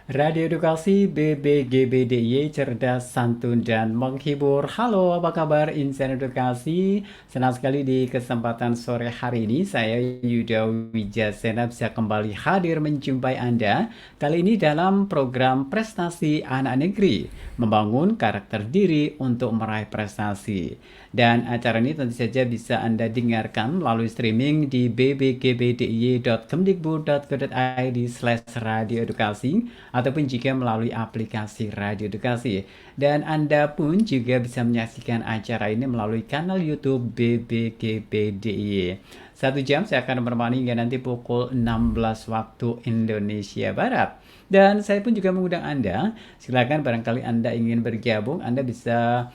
Radio Edukasi BBGBDY cerdas, santun, dan menghibur. Halo, apa kabar insan edukasi? Senang sekali di kesempatan sore hari ini saya Yuda Wijasena bisa kembali hadir menjumpai Anda. Kali ini dalam program Prestasi Anak Negeri, membangun karakter diri untuk meraih prestasi. Dan acara ini tentu saja bisa Anda dengarkan melalui streaming di bbgbdi.kemdikbud.go.id/radioedukasi ataupun juga melalui aplikasi Radio Edukasi. Dan Anda pun juga bisa menyaksikan acara ini melalui kanal YouTube BBGBDIY. 1 jam saya akan menemani hingga nanti pukul 16 waktu Indonesia Barat. Dan saya pun juga mengundang Anda, silakan barangkali Anda ingin bergabung, Anda bisa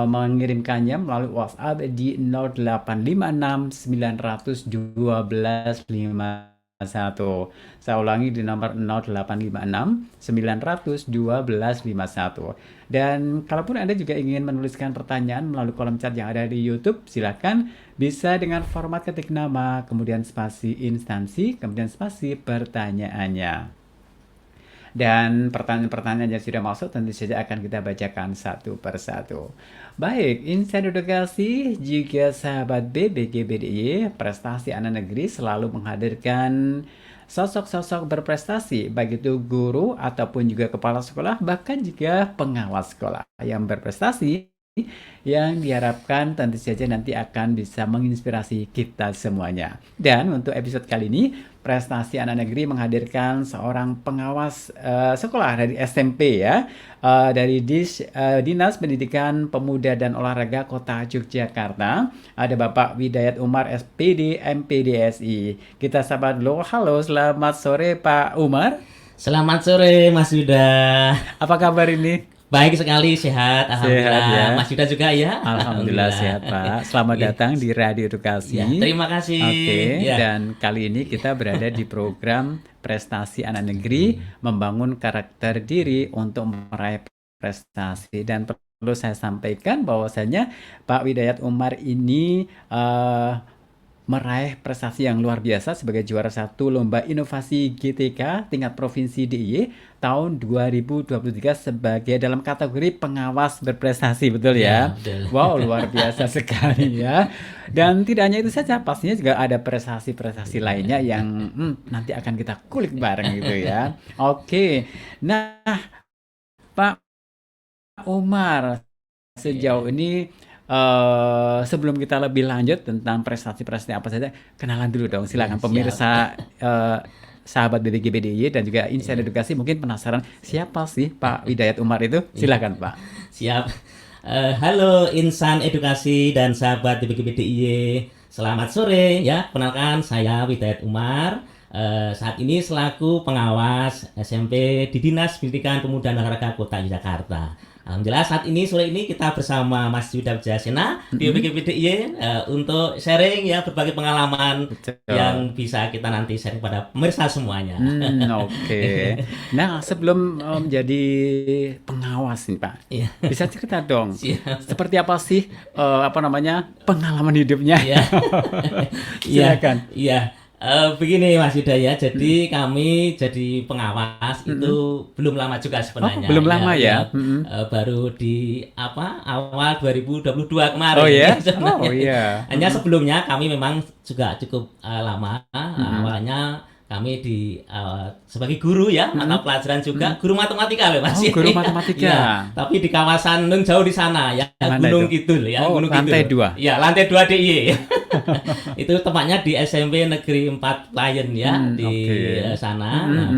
mengirimkannya melalui WhatsApp di 0856 900 1251. Saya ulangi di nomor 0856 900 1251. Dan kalaupun Anda juga ingin menuliskan pertanyaan melalui kolom chat yang ada di YouTube, silakan bisa dengan format ketik nama, kemudian spasi instansi, kemudian spasi pertanyaannya. Dan pertanyaan-pertanyaan yang sudah masuk tentu saja akan kita bacakan satu persatu. Baik, insan edukasi juga sahabat BBGBDY, Prestasi Anak Negeri selalu menghadirkan sosok-sosok berprestasi, baik itu guru ataupun juga kepala sekolah, bahkan juga pengawas sekolah yang berprestasi, yang diharapkan tentu saja nanti akan bisa menginspirasi kita semuanya. Dan untuk episode kali ini, Prestasi Anak Negeri menghadirkan seorang pengawas sekolah dari SMP ya, dari Dinas Pendidikan Pemuda dan Olahraga Kota Yogyakarta. Ada Bapak Widayat Umar SPD MPDSI. Kita sapa dulu. Halo, selamat sore Pak Umar. Selamat sore Mas Yuda. Apa kabar ini? Baik sekali, sehat. Alhamdulillah. Sehat ya. Mas Yuda juga ya? Alhamdulillah sehat Pak. Selamat datang di Radio Edukasi. Ya, terima kasih. Oke, Ya. dan kali ini kita berada di program Prestasi Anak Negeri, membangun karakter diri untuk meraih prestasi. Dan perlu saya sampaikan bahwasanya Pak Widayat Umar ini meraih prestasi yang luar biasa sebagai juara 1 Lomba Inovasi GTK tingkat Provinsi DIY tahun 2023 sebagai dalam kategori pengawas berprestasi, betul ya? Betul. Wow, luar biasa sekali ya. Dan tidak hanya itu saja, pastinya juga ada prestasi-prestasi lainnya yang nanti akan kita kulik bareng gitu ya. Oke, nah Pak Umar, sejauh ini sebelum kita lebih lanjut tentang prestasi-prestasi apa saja, kenalan dulu dong. Silakan Ya, pemirsa sahabat BBGBDY dan juga insan edukasi mungkin penasaran siapa sih Pak Widayat Umar itu? Silakan Pak. Siap. Halo insan edukasi dan sahabat BBGBDIY. Selamat sore ya. Kenalkan saya Widayat Umar. Saat ini selaku pengawas SMP di Dinas Pendidikan Pemuda dan Olahraga Kota Yogyakarta. Alhamdulillah saat ini sore ini kita bersama Mas Yuda Wijasena di BBGBDIY untuk sharing ya berbagai pengalaman Betul. yang bisa kita nanti sharing pada pemirsa semuanya. Oke. Nah, sebelum menjadi pengawas nih Pak, Iya. bisa cerita dong. Siap. Seperti apa sih pengalaman hidupnya? Iya. Silakan. Iya. Begini Mas Yuda ya, jadi kami jadi pengawas itu belum lama juga sebenarnya. Oh, belum lama ya? Baru di awal 2022 kemarin. Oh ya? sebenarnya. Oh iya. Hanya sebelumnya kami memang juga cukup lama. Awalnya kami sebagai guru ya, mata pelajaran juga guru matematika loh Mas. Oh, guru matematika. Ya, tapi di kawasan jauh di sana ya, Mana Gunung itu? Kidul ya, Oh, Gunung lantai Kidul. 2. Ya, lantai 2 DIY. Itu tempatnya di SMP Negeri 4 Layan ya, di sana. Nah,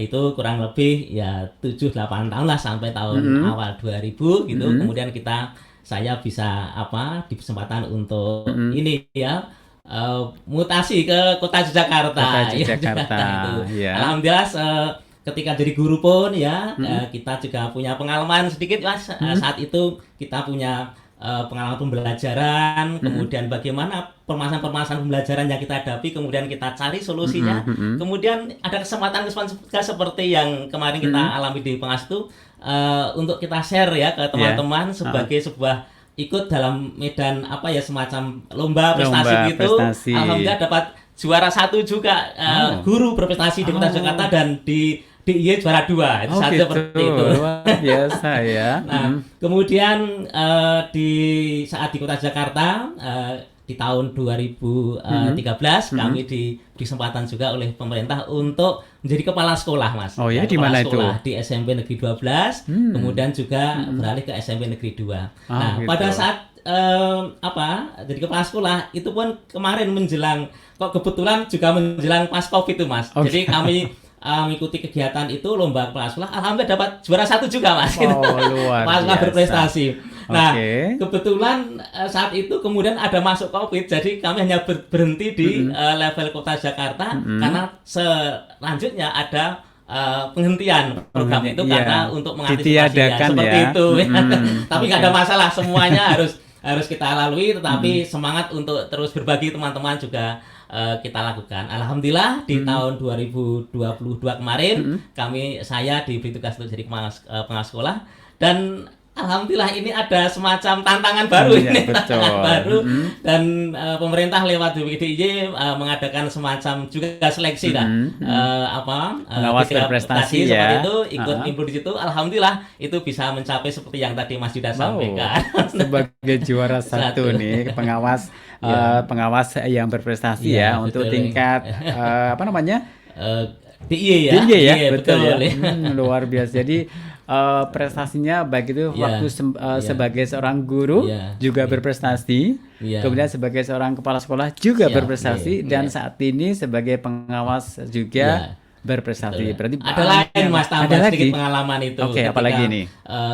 itu kurang lebih ya 7-8 tahun lah sampai tahun awal 2000 gitu. Kemudian saya bisa di kesempatan untuk ini ya, mutasi ke Kota Yogyakarta. Kota Yogyakarta, Itu. ya. Alhamdulillah ketika jadi guru pun ya, kita juga punya pengalaman sedikit Mas. Saat itu kita punya pengalaman pembelajaran, kemudian bagaimana permasalahan-permasalahan pembelajaran yang kita hadapi, kemudian kita cari solusinya. Kemudian ada kesempatan-kesempatan seperti yang kemarin kita alami di Pengas itu, untuk kita share ya ke teman-teman sebagai sebuah ikut dalam medan semacam lomba prestasi gitu. Alhamdulillah dapat juara 1 juga, guru berprestasi di Kota Jakarta dan di DIY juara 2 itu Oh saat gitu, seperti itu. luar biasa ya. Nah, kemudian di saat di Kota Jakarta di tahun 2013 kami diberi kesempatan juga oleh pemerintah untuk menjadi kepala sekolah, Mas. Oh ya, di Kepala mana itu? sekolah di SMP Negeri 12, kemudian juga beralih ke SMP Negeri 2. Oh Nah, gitu. pada saat jadi kepala sekolah itu pun kemarin menjelang, kok kebetulan juga menjelang pas Covid itu, Mas. Oh, Jadi kami mengikuti kegiatan itu lomba kepala sekolah, alhamdulillah dapat juara 1 juga, Mas. Oh luar Kepala sekolah biasa. berprestasi. Nah, Oke. kebetulan saat itu kemudian ada masuk Covid, jadi kami hanya berhenti di level Kota Jakarta karena selanjutnya ada penghentian program itu Iya. karena untuk mengantisipasi Ditiadakan seperti ya. itu. Tapi nggak Oke. ada masalah, semuanya harus kita lalui, tetapi semangat untuk terus berbagi teman-teman juga kita lakukan. Alhamdulillah di tahun 2022 kemarin saya diberi tugas untuk jadi kepala sekolah, dan alhamdulillah ini ada semacam tantangan baru Iya, ini, betul. tantangan baru, dan pemerintah lewat BPDIY mengadakan semacam juga seleksi lah, Pengawas ketika berprestasi tadi ya. seperti itu ikut nimbrung di situ, alhamdulillah itu bisa mencapai seperti yang tadi Mas Yuda sampaikan. Sebagai juara satu Satu. nih, pengawas Ya. pengawas yang berprestasi Ya, ya untuk betul. tingkat apa namanya? DIY ya, Tinggi ya, Iya, betul ya. betul. Luar biasa. Jadi prestasinya baik itu Iya, waktu iya. sebagai seorang guru Iya, juga berprestasi, Iya. kemudian sebagai seorang kepala sekolah juga Iya, berprestasi, iya, dan iya. saat ini sebagai pengawas juga Iya. berprestasi. Betul. Berarti Ada banyak. lain Mas, tambah Ada sedikit lagi? pengalaman itu. Oke, Ketika, apalagi nih?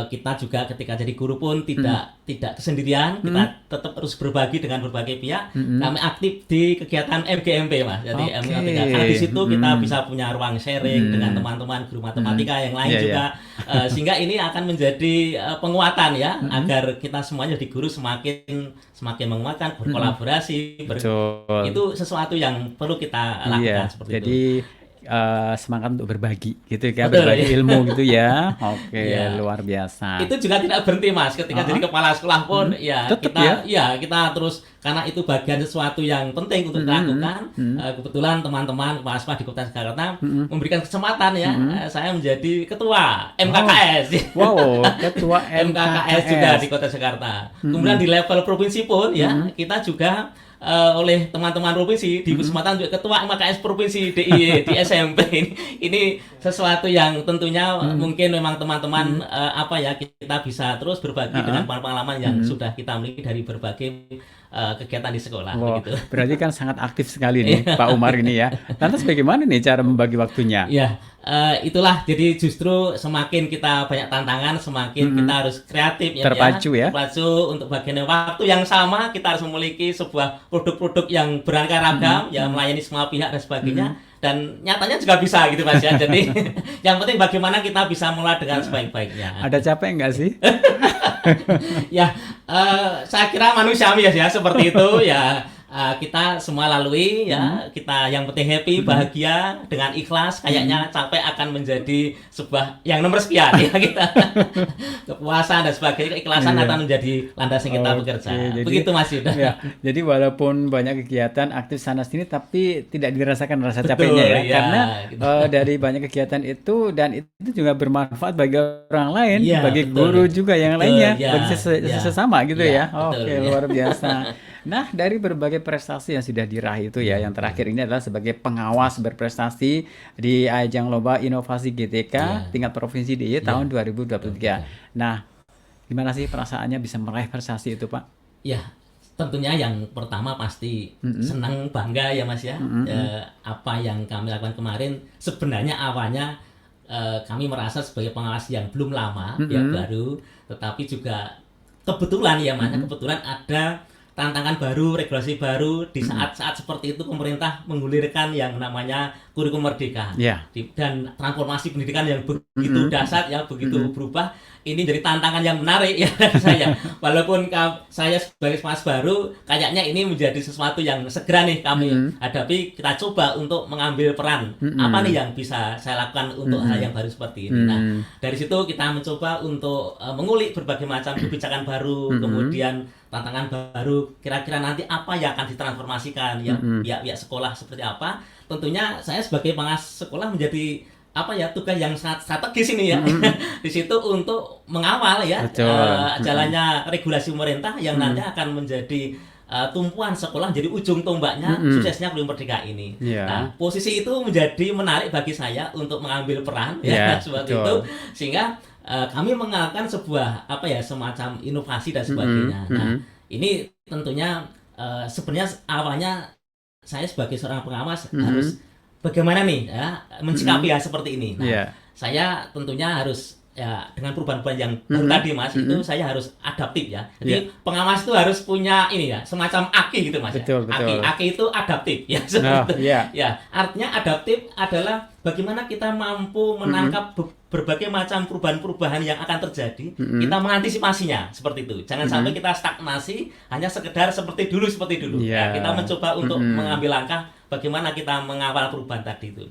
Kita juga ketika jadi guru pun tidak kesendirian, kita tetap harus berbagi dengan berbagai pihak. Kami aktif di kegiatan MGMP, Mas. Jadi Oke. MGMP, karena di situ kita bisa punya ruang sharing dengan teman-teman guru matematika yang lain Iya, juga. Sehingga ini akan menjadi penguatan ya, agar kita semuanya di guru semakin menguatkan, berkolaborasi, Betul. itu sesuatu yang perlu kita lakukan Iya, seperti jadi itu. semangat untuk berbagi gitu ya, Betul, berbagi iya. ilmu gitu ya. Oke, Iya. luar biasa. Itu juga tidak berhenti, Mas. Ketika jadi kepala sekolah pun ya Tetep kita terus, karena itu bagian sesuatu yang penting untuk dilakukan. Kebetulan teman-teman kepala sekolah di Kota Jakarta memberikan kesempatan ya, saya menjadi ketua MKKS. Wow, ketua MKKS juga di Kota Jakarta. Kemudian di level provinsi pun ya, kita juga oleh teman-teman provinsi di kesempatan juga ketua MKKS provinsi DIY di SMP. Ini sesuatu yang tentunya mungkin memang teman-teman kita bisa terus berbagi dengan pengalaman yang sudah kita miliki dari berbagai kegiatan di sekolah. Wow, Begitu. berarti kan sangat aktif sekali nih Pak Umar ini ya. Lantas bagaimana nih cara membagi waktunya? Ya, itulah, jadi justru semakin kita banyak tantangan, semakin kita harus kreatif Terpacu ya. Terpacu untuk bagian waktu yang sama, kita harus memiliki sebuah produk-produk yang beraneka ragam, yang melayani semua pihak dan sebagainya. Dan nyatanya juga bisa gitu, Mas ya. Jadi yang penting bagaimana kita bisa mulai dengan sebaik-baiknya. Ada capek nggak sih? Ya, saya kira manusiawi ya seperti itu ya. Kita semua lalui ya, kita yang penting happy, bahagia, dengan ikhlas, kayaknya capek akan menjadi sebuah yang nomor sekian ya kita. Kepuasan dan sebagainya, keikhlasan Iya. akan menjadi landasan kita Oke, bekerja. jadi- Begitu Mas Yuda. Ya, jadi walaupun banyak kegiatan aktif sana sini, tapi tidak dirasakan rasa Betul, capeknya ya, iya, karena gitu. dari banyak kegiatan itu, dan itu juga bermanfaat bagi orang lain, Iya, bagi betul. guru juga yang Betul, lainnya, iya, bagi iya. sesama gitu ya. Iya, betul, Oke, iya. luar biasa. Nah, dari berbagai prestasi yang sudah diraih itu ya, yang terakhir ini adalah sebagai pengawas berprestasi di ajang lomba inovasi GTK Iya. tingkat provinsi DIY tahun 2023. Nah, gimana sih perasaannya bisa meraih prestasi itu, Pak? Ya, tentunya yang pertama pasti senang, bangga ya Mas ya. Apa yang kami lakukan kemarin sebenarnya awalnya kami merasa sebagai pengawas yang belum lama, ya baru, tetapi juga kebetulan ya Mas, kebetulan ada tantangan baru, regulasi baru di saat-saat seperti itu pemerintah menggulirkan yang namanya kurikulum merdeka. Ya. Dan transformasi pendidikan yang begitu dahsyat ya, begitu berubah. Ini jadi tantangan yang menarik ya bagi saya. Walaupun saya sebagai mas baru, kayaknya ini menjadi sesuatu yang segera nih kami hadapi. Kita coba untuk mengambil peran. Apa nih yang bisa saya lakukan untuk hal yang baru seperti ini. Nah, dari situ kita mencoba untuk mengulik berbagai macam kebijakan baru, kemudian tantangan baru. Kira-kira nanti apa yang akan ditransformasikan ya, pihak-pihak sekolah seperti apa. Tentunya saya sebagai pengawas sekolah menjadi apa ya, tugas yang sangat strategis ini ya. Di situ untuk mengawal ya Betul. jalannya regulasi pemerintah yang nanti akan menjadi tumpuan sekolah, jadi ujung tombaknya suksesnya Belum Merdeka ini. Iya. Nah, posisi itu menjadi menarik bagi saya untuk mengambil peran Iya, ya seperti betul. itu, sehingga kami mengalahkan sebuah apa ya, semacam inovasi dan sebagainya. Nah, ini tentunya sebenarnya awalnya saya sebagai seorang pengawas harus bagaimana nih ya mensikapi hal seperti ini. Nah, Iya. saya tentunya harus ya dengan perubahan-perubahan yang baru tadi Mas, itu saya harus adaptif ya. Jadi pengawas itu harus punya ini ya, semacam aki gitu Mas. Betul, Ya. betul. Aki itu adaptif ya. Oh, Seperti itu. iya. Ya, artinya adaptif adalah bagaimana kita mampu menangkap berbagai macam perubahan-perubahan yang akan terjadi, kita mengantisipasinya seperti itu. Jangan sampai kita stagnasi hanya sekedar seperti dulu. Iya. Ya, kita mencoba untuk mengambil langkah bagaimana kita mengawal perubahan tadi itu.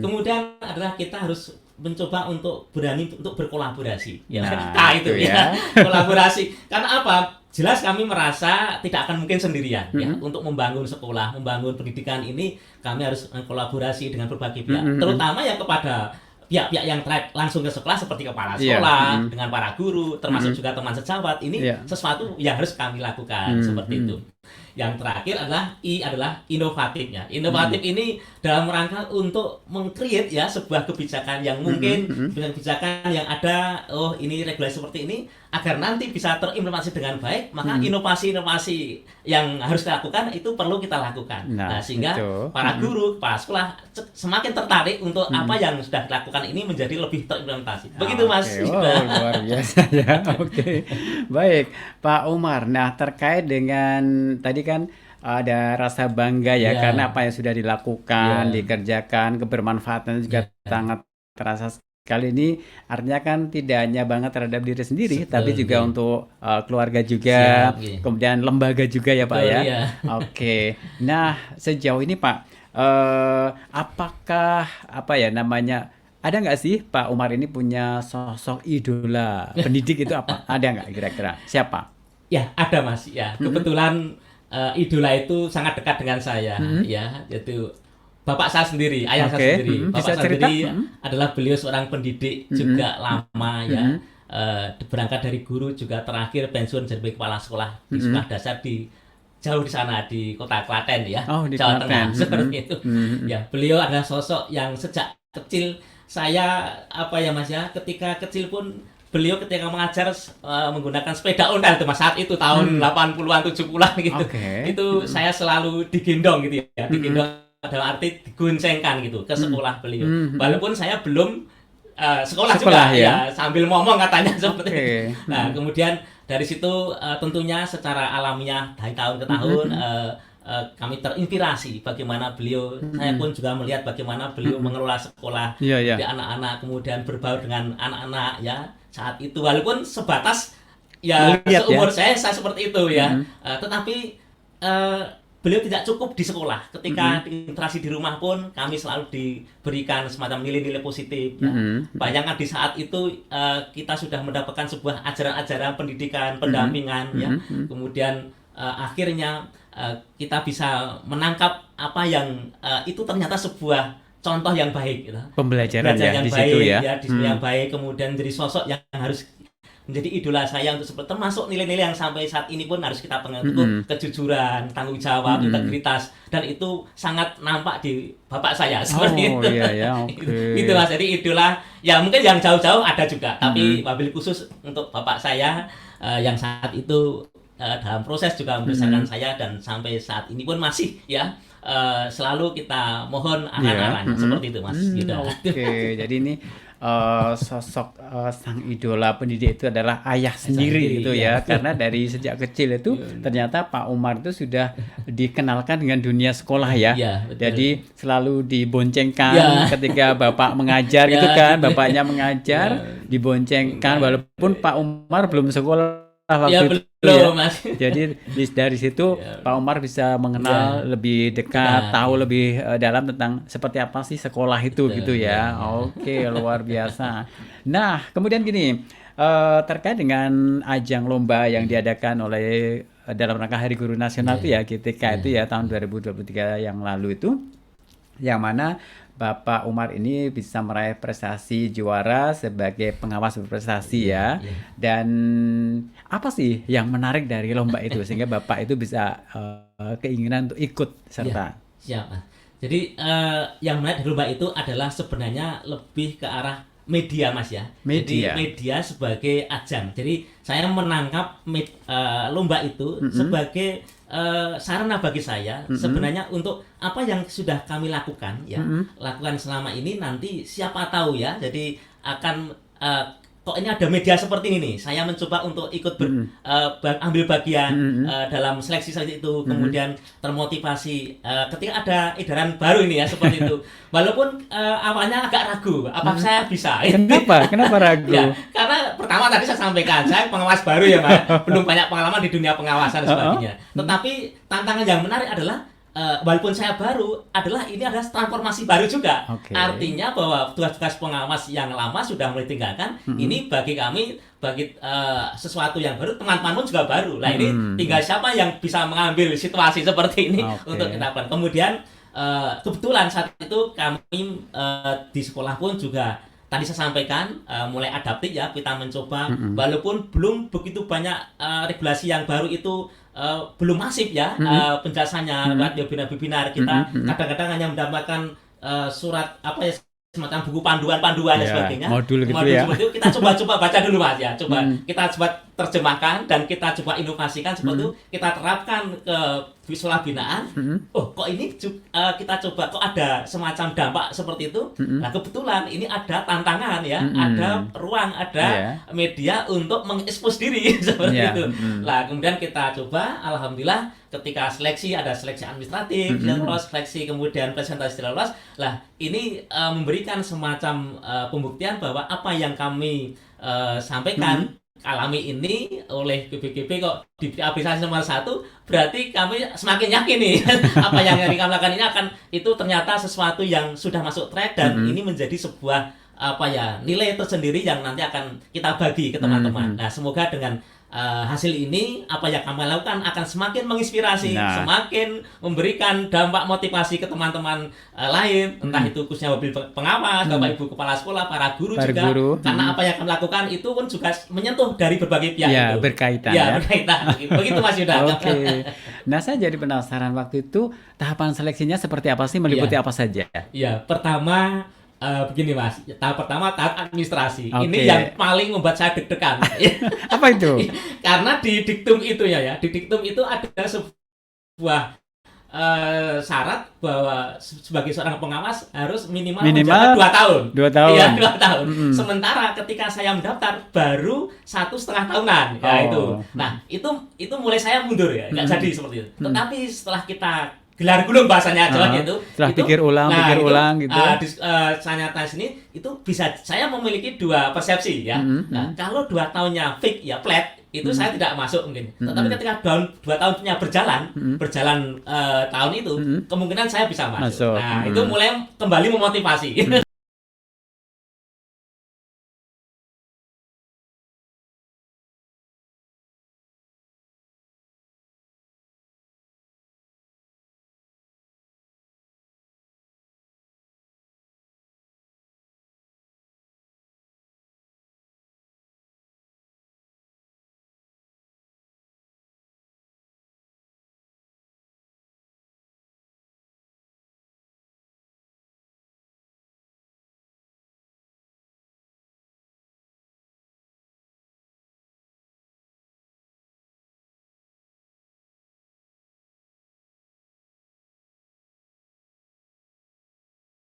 Kemudian adalah kita harus mencoba untuk berani untuk berkolaborasi. Ya, Nah, kita itu itu ya, ya. kolaborasi. Karena apa? Jelas kami merasa tidak akan mungkin sendirian ya untuk membangun sekolah, membangun pendidikan ini kami harus kolaborasi dengan berbagai pihak, terutama yang kepada pihak-pihak yang terkait langsung ke sekolah seperti kepala Iya. sekolah, dengan para guru, termasuk juga teman sejawat. Ini Iya. sesuatu yang harus kami lakukan seperti itu. Yang terakhir adalah inovatifnya. Inovatif ini dalam rangka untuk meng-create ya sebuah kebijakan yang mungkin kebijakan yang ada, oh ini regulasi seperti ini, agar nanti bisa terimplementasi dengan baik, maka inovasi-inovasi yang harus kita lakukan itu perlu kita lakukan. Nah, Sehingga itu. para guru, kepala sekolah semakin tertarik untuk apa yang sudah dilakukan ini menjadi lebih terimplementasi. Begitu Mas. Oke, wow, luar biasa ya. Oke. Baik, Pak Umar. Nah, terkait dengan tadi kan ada rasa bangga ya Iya. karena apa yang sudah dilakukan, Iya. dikerjakan, kebermanfaatan juga Iya. sangat terasa sekali. Ini artinya kan tidak hanya bangga terhadap diri sendiri, Betul, tapi juga iya. untuk keluarga juga, Siap, iya. kemudian lembaga juga ya Pak Betul, ya. iya. Oke. Nah, sejauh ini Pak, apakah apa ya namanya? Ada nggak sih Pak Umar ini punya sosok idola pendidik itu apa? Ada nggak kira-kira? Siapa? Ya, ada Mas. Ya, kebetulan idola itu sangat dekat dengan saya ya, yaitu bapak saya sendiri, ayah Oke, saya sendiri. Bapak bisa saya cerita? sendiri adalah beliau seorang pendidik juga lama ya. Berangkat dari guru juga terakhir pensiun jadi kepala sekolah di sekolah dasar di jauh di sana di kota Klaten ya, Oh, di Jawa Klaten. Tengah seperti itu. Ya, beliau adalah sosok yang sejak kecil saya apa ya Mas ya, ketika kecil pun beliau ketika mengajar menggunakan sepeda ontel itu Mas, saat itu tahun 80-an 70-an gitu. Oke. Itu saya selalu digendong gitu ya. Digendong dalam arti digoncengkan gitu ke sekolah beliau. Walaupun saya belum sekolah Sekolah, juga ya. ya, sambil ngomong katanya seperti Oke. itu. Nah, kemudian dari situ tentunya secara alamiah dari tahun ke tahun kami terinspirasi bagaimana beliau, saya pun juga melihat bagaimana beliau mengelola sekolah Iya, iya. di anak-anak, kemudian berbaur dengan anak-anak ya saat itu, walaupun sebatas ya Melihat, seumur ya. saya seperti itu ya. Tetapi beliau tidak cukup di sekolah, ketika interaksi di rumah pun kami selalu diberikan semacam nilai-nilai positif ya. Bayangkan di saat itu kita sudah mendapatkan sebuah ajaran-ajaran pendidikan, pendampingan ya, kemudian akhirnya kita bisa menangkap apa yang itu ternyata sebuah contoh yang baik gitu. Pembelajaran Belajar ya yang di baik situ ya. di situ yang baik, kemudian menjadi sosok yang harus menjadi idola saya untuk seperti, termasuk nilai-nilai yang sampai saat ini pun harus kita pegang teguh, kejujuran, tanggung jawab, integritas, dan itu sangat nampak di bapak saya seperti Oh, itu. iya ya, oke. Gitu Mas, jadi idola ya mungkin yang jauh-jauh ada juga, tapi wabil khusus untuk bapak saya yang saat itu dalam proses juga membesarkan saya, dan sampai saat ini pun masih ya selalu kita mohon anak-anaknya seperti itu Mas. Gitu. Oke, jadi ini sosok sang idola pendidik itu adalah ayah sendiri sendiri, gitu ya, karena dari sejak kecil itu ternyata Pak Umar itu sudah dikenalkan dengan dunia sekolah ya. Iya, betul. Jadi selalu diboncengkan Ya. ketika Bapak mengajar Ya, gitu kan, gitu. bapaknya mengajar, diboncengkan walaupun Pak Umar belum sekolah waktu Ya itu belum ya. Mas. Jadi dari situ Pak Umar bisa mengenal lebih dekat, Dekat, tahu lebih dalam tentang seperti apa sih sekolah itu Betul, gitu ya. Oke, luar biasa. Nah, kemudian gini, terkait dengan ajang lomba yang diadakan oleh dalam rangka Hari Guru Nasional itu ya, GTK itu ya tahun 2023 yang lalu itu. yang mana Bapak Umar ini bisa meraih prestasi juara sebagai pengawas berprestasi Iya, ya. iya. Dan apa sih yang menarik dari lomba itu sehingga Bapak itu bisa keinginan untuk ikut Iya, serta? siap, Mas. Jadi yang menarik dari lomba itu adalah sebenarnya lebih ke arah media, Mas ya. Jadi Media. media sebagai ajang. Jadi saya menangkap lomba itu sebagai sarana bagi saya sebenarnya untuk apa yang sudah kami lakukan ya, lakukan selama ini nanti siapa tahu ya. Jadi akan kok ini ada media seperti ini nih. Saya mencoba untuk ikut ambil bagian dalam seleksi itu, kemudian termotivasi ketika ada edaran baru ini ya seperti itu. Walaupun awalnya agak ragu, apa saya bisa? Kenapa? Kenapa ragu? Ya, karena pertama tadi saya sampaikan, saya pengawas baru ya, Pak. Belum banyak pengalaman di dunia pengawasan dan sebagainya. Tetapi tantangan yang menarik adalah walaupun saya baru, ini adalah transformasi baru juga. Oke. Artinya bahwa tugas-tugas pengawas yang lama sudah mulai tinggalkan. Ini bagi kami, bagi sesuatu yang baru, teman-teman pun juga baru. Nah ini tinggal siapa yang bisa mengambil situasi seperti ini Oke. untuk kita lakukan. Kemudian kebetulan saat itu kami di sekolah pun juga tadi saya sampaikan mulai adaptif ya, kita mencoba walaupun belum begitu banyak regulasi yang baru itu belum masif ya penjelasannya lewat webinar-webinar. Kita kadang-kadang hanya mendapatkan surat apa ya, semacam buku panduan-panduan dan Ya, sebagainya. modul gitu ya. Seperti itu kita coba baca dulu, Mas ya. Coba kita coba terjemahkan dan kita coba inovasikan seperti itu, kita terapkan ke visual binaan. Oh, kok ini kita coba kok ada semacam dampak seperti itu. Nah, kebetulan ini ada tantangan ya, ada ruang, ada media untuk mengekspos diri seperti itu. Lah, kemudian kita coba, alhamdulillah ketika seleksi ada seleksi administratif, lolos, seleksi kemudian presentasi lolos. Lah, ini memberikan semacam pembuktian bahwa apa yang kami sampaikan alami ini oleh BPGP kok diberi apresiasi nomor 1, berarti kami semakin yakin nih apa yang kami lakukan ini akan itu ternyata sesuatu yang sudah masuk track dan ini menjadi sebuah apa ya, nilai tersendiri yang nanti akan kita bagi ke teman-teman. Nah, semoga dengan hasil ini apa yang kami lakukan akan semakin menginspirasi, semakin memberikan dampak motivasi ke teman-teman lain, entah itu khususnya mobil pengawas, Bapak Ibu kepala sekolah, para guru juga. Karena apa yang kami lakukan itu pun juga menyentuh dari berbagai pihak ya, itu. berkaitan ya. Berkaitan. Begitu Mas Yuda. Oke. Nah, saya jadi penasaran waktu itu tahapan seleksinya seperti apa sih, meliputi apa saja? Ya, pertama begini Mas, tahap pertama tahap administrasi. Oke. Ini yang paling membuat saya deg-degan. Apa itu? Karena di diktum itu ya, di diktum itu ada sebuah syarat bahwa sebagai seorang pengawas harus minimal menjabat 2 tahun. 2 tahun. Iya, 2 tahun. Sementara ketika saya mendaftar baru 1,5 tahunan. Ya itu. Nah, itu mulai saya mundur ya, nggak jadi seperti itu. Tetapi setelah kita gelar gulung bahasanya Jawa gitu. Setelah pikir ulang gitu. Saya tanya sini itu bisa saya memiliki 2 persepsi ya. Nah, kalau 2 tahunnya fix ya flat itu saya tidak masuk mungkin. Tetapi ketika 2 tahunnya berjalan tahun itu kemungkinan saya bisa masuk. Nah, itu mulai kembali memotivasi.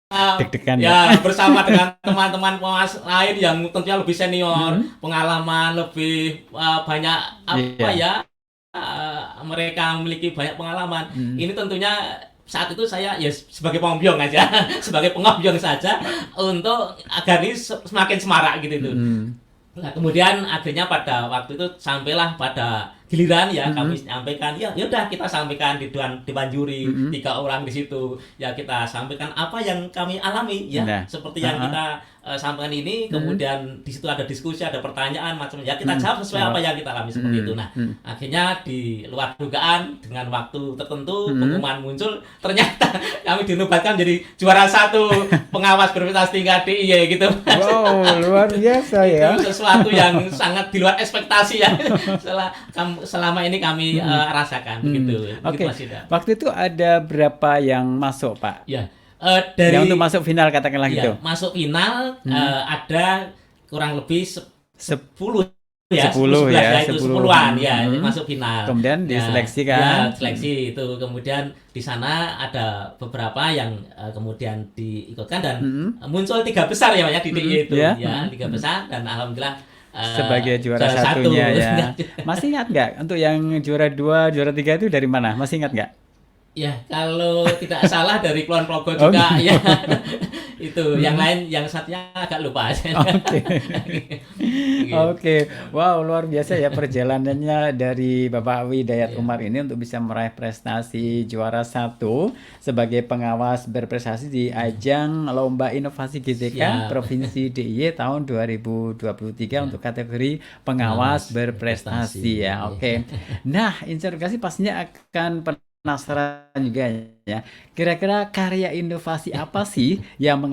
Deg-degan ya bersama dengan teman-teman pengawas lain yang tentunya lebih senior, pengalaman lebih banyak mereka memiliki banyak pengalaman. Ini tentunya saat itu saya ya sebagai pengombyong aja, sebagai pengombyong saja untuk agar ini semakin semarak gitu itu. Nah, kemudian akhirnya pada waktu itu sampailah pada giliran ya kami sampaikan, ya udah kita sampaikan di depan juri, 3 orang di situ, ya kita sampaikan apa yang kami alami ya, Nah, seperti yang kita sampaikan ini, kemudian di situ ada diskusi, ada pertanyaan macam, ya kita jawab sesuai apa yang kita alami seperti itu. Nah, akhirnya di luar dugaan dengan waktu tertentu pengumuman muncul, ternyata kami dinobatkan jadi juara 1 pengawas berprestasi tingkat DIY gitu. Wow, luar biasa ya. Itu sesuatu yang sangat di luar ekspektasi ya. Selama ini kami rasakan begitu. Oke. Begitu, Mas Yuda. Waktu itu ada berapa yang masuk, Pak? Ya. Yang Dari untuk masuk final katakanlah ya, gitu. masuk final ada kurang lebih 10 ya, 10 ya, itu 10. 10-an ya, masuk final. Kemudian Ya, diseleksi ya, kan? seleksi itu. Kemudian di sana ada beberapa yang kemudian diikutkan dan muncul 3 besar ya Pak ya di DIY itu. Ya. Ya, 3 besar dan alhamdulillah Sebagai juara satunya ya. Masih ingat nggak untuk yang juara 2, juara 3 itu dari mana? Masih ingat nggak? Ya, kalau tidak salah dari Kulon Progo juga ya. Itu yang lain, yang satunya agak lupa. Oke. Oke. Wow, luar biasa ya perjalanannya dari Bapak Widayat Umar ini untuk bisa meraih prestasi juara 1 sebagai pengawas berprestasi di ajang Lomba Inovasi GTK Siap. Provinsi DIY tahun 2023 untuk kategori pengawas berprestasi ya. Oke. Nah, interogasi pastinya akan penasaran juga ya. Kira-kira karya inovasi apa sih yang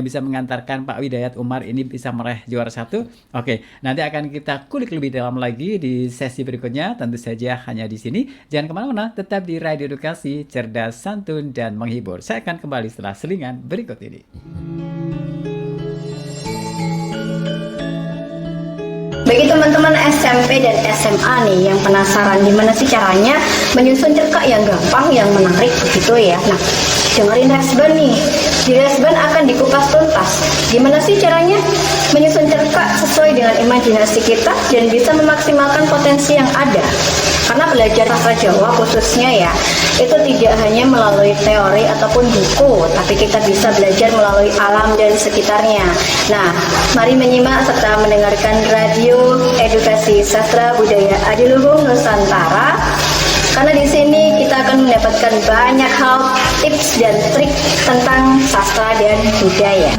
bisa mengantarkan Pak Widayat Umar ini bisa meraih juara 1? Oke, nanti akan kita kulik lebih dalam lagi di sesi berikutnya. Tentu saja hanya di sini. Jangan kemana-mana, tetap di Radio Edukasi, cerdas, santun, dan menghibur. Saya akan kembali setelah selingan berikut ini. Bagi teman-teman SMP dan SMA nih yang penasaran gimana sih caranya menyusun cerkak yang gampang, yang menarik begitu ya. Nah, dengerin Resban nih. Di Resban akan dikupas tuntas. Gimana sih caranya menyusun cerkak sesuai dengan imajinasi kita dan bisa memaksimalkan potensi yang ada. Karena belajar bahasa Jawa khususnya ya, itu tidak hanya melalui teori ataupun buku, tapi kita bisa belajar melalui alam dan sekitarnya. Nah, mari menyimak serta mendengarkan Radio Edukasi Sastra Budaya Adiluhung Nusantara. Karena di sini kita akan mendapatkan banyak hal, tips dan trik tentang sastra dan budaya.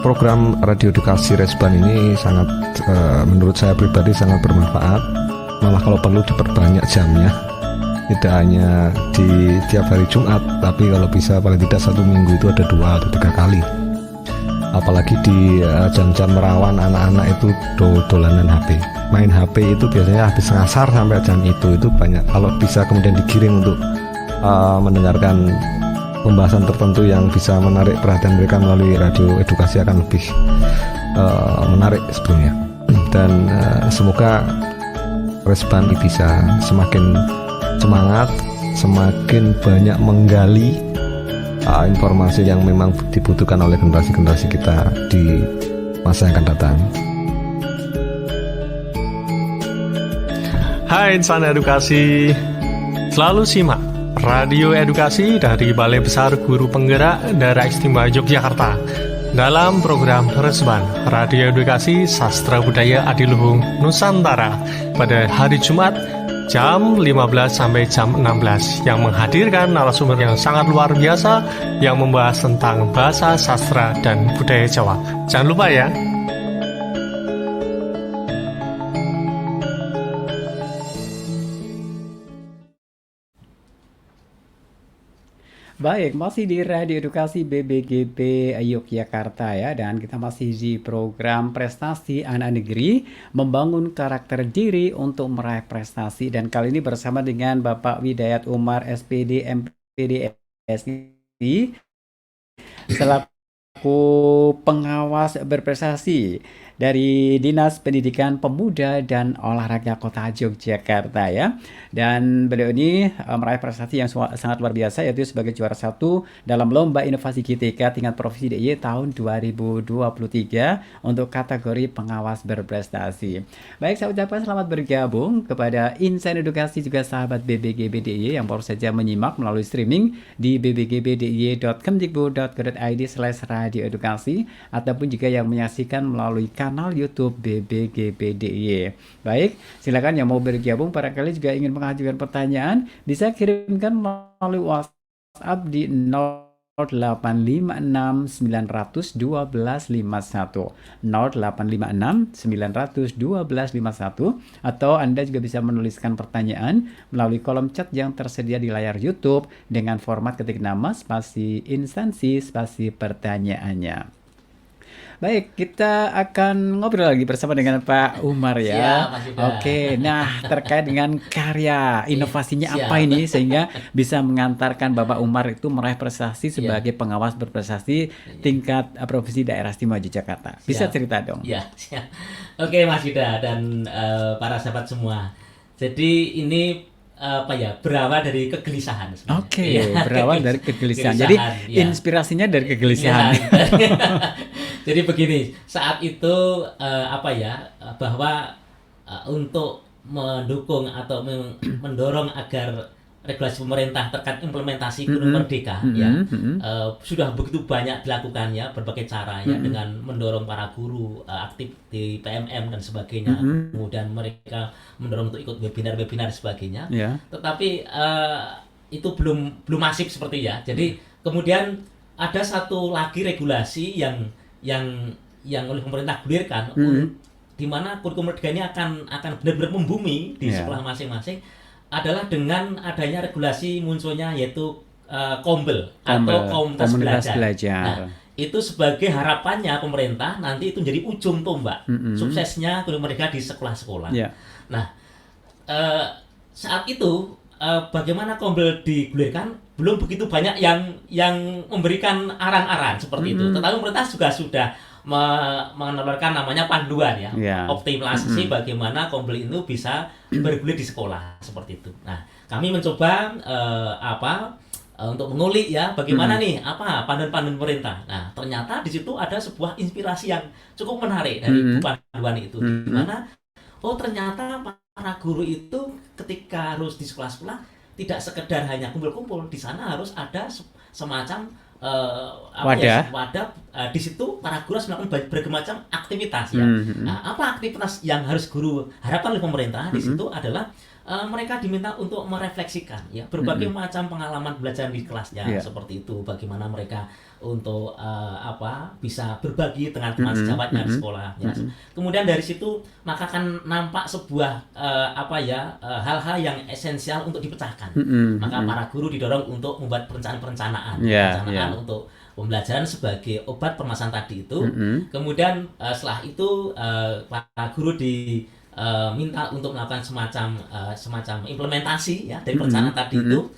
Program Radio Edukasi Resban ini sangat, menurut saya pribadi sangat bermanfaat. Malah kalau perlu diperbanyak jamnya. Tidak hanya di tiap hari Jumat, tapi kalau bisa paling tidak 1 minggu itu ada 2 atau 3 kali. Apalagi di jam-jam rawan anak-anak itu dolanan HP. Main HP itu biasanya habis ngasar sampai jam itu banyak. Kalau bisa kemudian digiring untuk mendengarkan pembahasan tertentu yang bisa menarik perhatian mereka melalui radio edukasi akan lebih menarik sebetulnya. Dan semoga Resban bisa semakin semangat, semakin banyak menggali informasi yang memang dibutuhkan oleh generasi-generasi kita di masa yang akan datang. Hai insan edukasi, selalu simak Radio Edukasi dari Balai Besar Guru Penggerak Daerah Istimewa Yogyakarta dalam program Resban Radio Edukasi Sastra Budaya Adiluhung Nusantara pada hari Jumat jam 15 sampai jam 16 yang menghadirkan narasumber yang sangat luar biasa yang membahas tentang bahasa, sastra, dan budaya Jawa. Jangan lupa ya. Baik, masih di Radio Edukasi BBGB Yogyakarta ya, dan kita masih di program prestasi anak negeri membangun karakter diri untuk meraih prestasi, dan kali ini bersama dengan Bapak Widayat Umar SPD MPD SI selaku pengawas berprestasi dari Dinas Pendidikan Pemuda dan Olahraga Kota Yogyakarta ya. Dan beliau ini meraih prestasi yang sangat luar biasa, yaitu sebagai juara 1 dalam Lomba Inovasi GTK tingkat Provinsi DIY tahun 2023 untuk kategori pengawas berprestasi. Baik, saya ucapkan selamat bergabung kepada insan edukasi juga sahabat BBGB DIY yang baru saja menyimak melalui streaming di bbgbdiy.kemdikbud.go.id/radioedukasi ataupun juga yang menyaksikan melalui kanal YouTube BBGPDIY. Baik, silakan yang mau bergabung, barangkali juga ingin mengajukan pertanyaan, bisa kirimkan melalui WhatsApp di 0856 912 atau Anda juga bisa menuliskan pertanyaan melalui kolom chat yang tersedia di layar YouTube dengan format ketik nama spasi instansi spasi pertanyaannya. Baik, kita akan ngobrol lagi bersama dengan Pak Umar ya. Siap, Mas Yuda. Oke, nah terkait dengan karya, inovasinya Siap. apa ini sehingga bisa mengantarkan Bapak Umar itu meraih prestasi sebagai pengawas berprestasi tingkat provinsi daerah istimewa Yogyakarta. Bisa Siap. cerita dong? Ya, siap. Oke Mas Yuda dan para sahabat semua. Jadi ini berawal dari kegelisahan sebenarnya. Oke, Iya, berawal dari kegelisahan. Jadi ya. inspirasinya dari kegelisahan. Iya. Jadi begini, saat itu bahwa untuk mendukung atau mendorong agar regulasi pemerintah terkait implementasi Guru Merdeka sudah begitu banyak dilakukan ya, berbagai cara ya, dengan mendorong para guru aktif di PMM dan sebagainya, kemudian mereka mendorong untuk ikut webinar sebagainya. Tetapi itu belum masif seperti ya. Jadi kemudian ada satu lagi regulasi yang oleh pemerintah gulirkan, di mana kurikulum Merdeka ini akan benar-benar membumi di sekolah masing-masing, adalah dengan adanya regulasi munculnya yaitu Kombel atau Komunitas Belajar. Nah, itu sebagai harapannya pemerintah nanti itu menjadi ujung tombak suksesnya kurikulum Merdeka di sekolah-sekolah. Nah, saat itu bagaimana Kombel digulirkan, belum begitu banyak yang memberikan aran-aran seperti itu. Tetapi pemerintah juga sudah mengeluarkan namanya panduan ya, optimalisasi bagaimana Kombel itu bisa bergulir di sekolah seperti itu. Nah, kami mencoba untuk mengulik ya bagaimana nih panduan-panduan pemerintah. Nah, ternyata di situ ada sebuah inspirasi yang cukup menarik dari panduan itu, di mana ternyata para guru itu ketika harus di sekolah-sekolah tidak sekedar hanya kumpul-kumpul, di sana harus ada semacam wadah. Di situ para guru harus melakukan berbagai macam aktivitas ya. Nah, apa aktivitas yang harus guru harapkan oleh pemerintah di situ adalah mereka diminta untuk merefleksikan ya berbagai macam pengalaman belajar di kelasnya, seperti itu, bagaimana mereka untuk bisa berbagi dengan teman sejawatnya di sekolah ya. Kemudian dari situ maka akan nampak sebuah hal-hal yang esensial untuk dipecahkan. Maka para guru didorong untuk membuat perencanaan untuk pembelajaran sebagai obat permasalahan tadi itu. Kemudian setelah itu para guru minta untuk melakukan semacam implementasi ya dari perencanaan tadi itu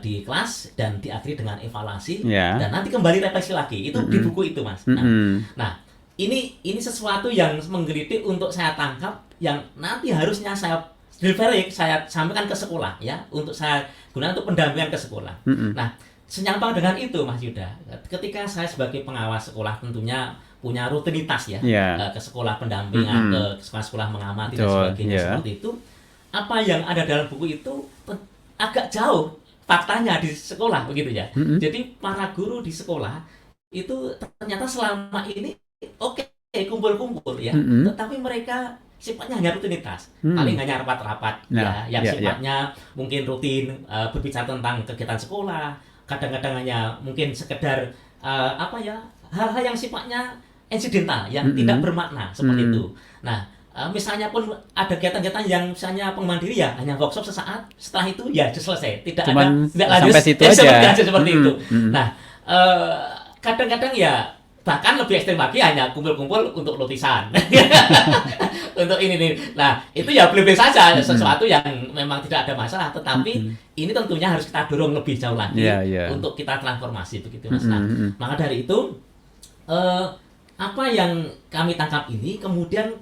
di kelas, dan diakhiri dengan evaluasi dan nanti kembali refleksi lagi itu di buku itu, Mas. Nah, ini sesuatu yang menggelitik untuk saya tangkap, yang nanti harusnya saya delivery, saya sampaikan ke sekolah ya, untuk saya gunakan untuk pendampingan ke sekolah. Nah, senyampang dengan itu Mas Yuda, ketika saya sebagai pengawas sekolah tentunya punya rutinitas ya, ke sekolah pendampingan, ke sekolah-sekolah mengamati dan sebagainya seperti itu. Apa yang ada dalam buku itu agak jauh faktanya di sekolah begitu ya. Jadi para guru di sekolah itu ternyata selama ini kumpul-kumpul ya, tetapi mereka sifatnya hanya rutinitas, paling hanya rapat-rapat yang sifatnya mungkin rutin, berbicara tentang kegiatan sekolah, kadang-kadang hanya mungkin sekedar hal-hal yang sifatnya insidental, yang tidak bermakna seperti itu. Nah, misalnya pun ada kegiatan-kegiatan yang misalnya pengembangan diri ya hanya workshop sesaat, setelah itu ya selesai, tidak lanjut sampai situ aja. Seperti itu. Nah, kadang-kadang ya bahkan lebih ekstrem lagi, hanya kumpul-kumpul untuk lutisan. Untuk ini nih. Nah, itu ya boleh-boleh saja, sesuatu yang memang tidak ada masalah, tetapi ini tentunya harus kita dorong lebih jauh lagi untuk kita transformasi begitu, Mas. Nah, maka dari itu apa yang kami tangkap ini kemudian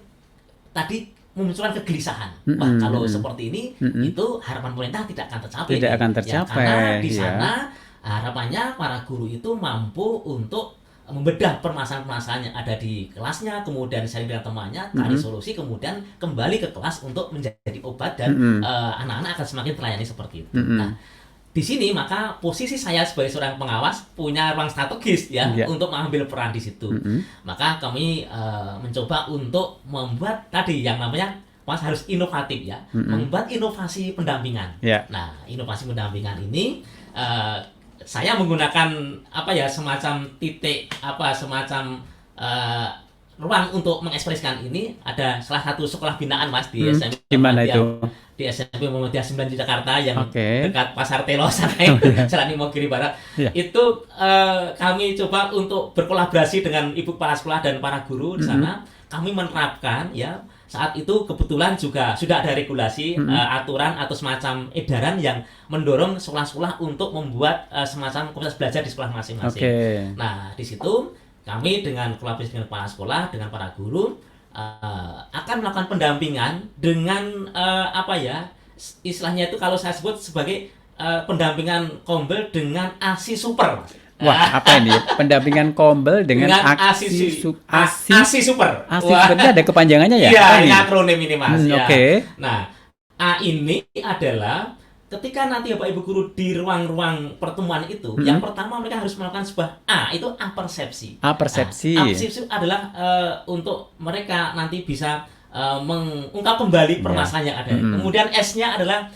tadi memunculkan kegelisahan. Wah, kalau seperti ini itu harapan pemerintah tidak akan tercapai. Tidak akan tercapai. Ya, karena di sana harapannya para guru itu mampu untuk membedah permasalahan-permasalahan yang ada di kelasnya, kemudian sharing dengan temannya, cari solusi, kemudian kembali ke kelas untuk menjadi obat, dan anak-anak akan semakin terlayani seperti itu. Nah, di sini maka posisi saya sebagai seorang pengawas punya ruang strategis ya Iya. untuk mengambil peran di situ. Maka kami mencoba untuk membuat tadi yang namanya Mas harus inovatif ya, membuat inovasi pendampingan. Iya. Nah, inovasi pendampingan ini saya menggunakan apa ya semacam titik apa semacam ruang untuk mengekspresikan ini. Ada salah satu sekolah binaan Mas di SMP Di mana Muhammadiyah- itu? di SMP Muhammadiyah 9 di Jakarta yang Oke. dekat Pasar Telos Jalan Imogiri Barat. Iya. Itu kami coba untuk berkolaborasi dengan ibu kepala sekolah dan para guru di sana. Kami menerapkan ya saat itu kebetulan juga sudah ada regulasi aturan atau semacam edaran yang mendorong sekolah-sekolah untuk membuat semacam komunitas belajar di sekolah masing-masing. Oke. Nah, di situ kami dengan kolaborasi dengan kepala sekolah, dengan para guru akan melakukan pendampingan dengan apa ya istilahnya itu kalau saya sebut sebagai pendampingan kombel dengan ASI super. Wah, apa ini? Pendampingan kombel dengan ASI ASI ASI super. ASI Wah. sebenarnya ada kepanjangannya ya? Iya, Apa ini ini? akronim ini Mas. Ya. Oke. Nah, A ini adalah ketika nanti Bapak Ibu guru di ruang-ruang pertemuan itu, yang pertama mereka harus melakukan sebuah A, itu A persepsi. A persepsi. Nah, A persepsi adalah untuk mereka nanti bisa mengungkap kembali permasalahan yang ada. Kemudian S-nya adalah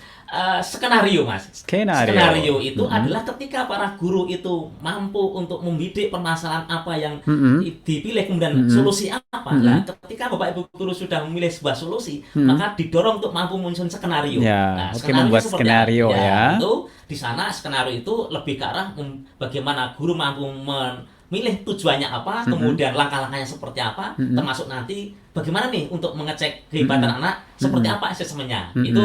skenario, Mas. Skenario itu adalah ketika para guru itu mampu untuk membidik permasalahan apa yang dipilih, kemudian solusi apa. Nah, ketika Bapak Ibu guru sudah memilih sebuah solusi, maka didorong untuk mampu menyusun skenario. Ya, Nah, oke, membuat seperti skenario apa? ya. Itu di sana skenario itu lebih ke arah bagaimana guru mampu memilih tujuannya apa, kemudian langkah-langkahnya seperti apa, termasuk nanti bagaimana nih untuk mengecek kehebatan anak, seperti apa asesmennya. Itu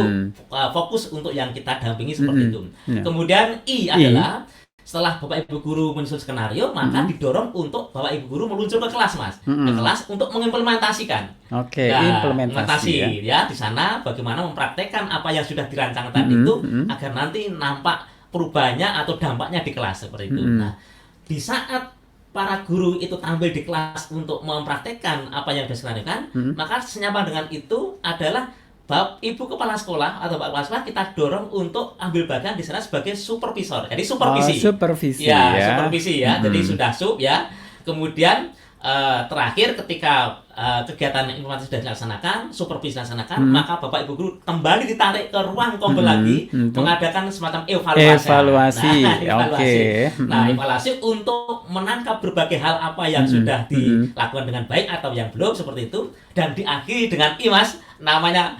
fokus untuk yang kita dampingi seperti itu. Ya. Kemudian I adalah setelah Bapak Ibu guru menyusun skenario, maka didorong untuk Bapak Ibu guru meluncur ke kelas, Mas. Ke kelas untuk mengimplementasikan. Oke, Nah, implementasi ya. di sana bagaimana mempraktekkan apa yang sudah dirancang tadi itu agar nanti nampak perubahannya atau dampaknya di kelas seperti itu. Nah, di saat para guru itu tampil di kelas untuk mempraktekkan apa yang diskenarikan, maka senyaman dengan itu adalah Ibu kepala sekolah atau Bapak kepala sekolah kita dorong untuk ambil bagian di sana sebagai supervisor. Jadi supervisi. Supervisi Ya, ya. supervisi ya. Jadi sudah sub ya. Kemudian terakhir ketika kegiatan implementasi sudah dilaksanakan, supervisi dilaksanakan, maka Bapak Ibu guru kembali ditarik ke ruang kombel lagi mengadakan semacam evaluasi. Oke. Nah, evaluasi untuk menangkap berbagai hal apa yang sudah dilakukan dengan baik atau yang belum seperti itu, dan diakhiri dengan IMAS namanya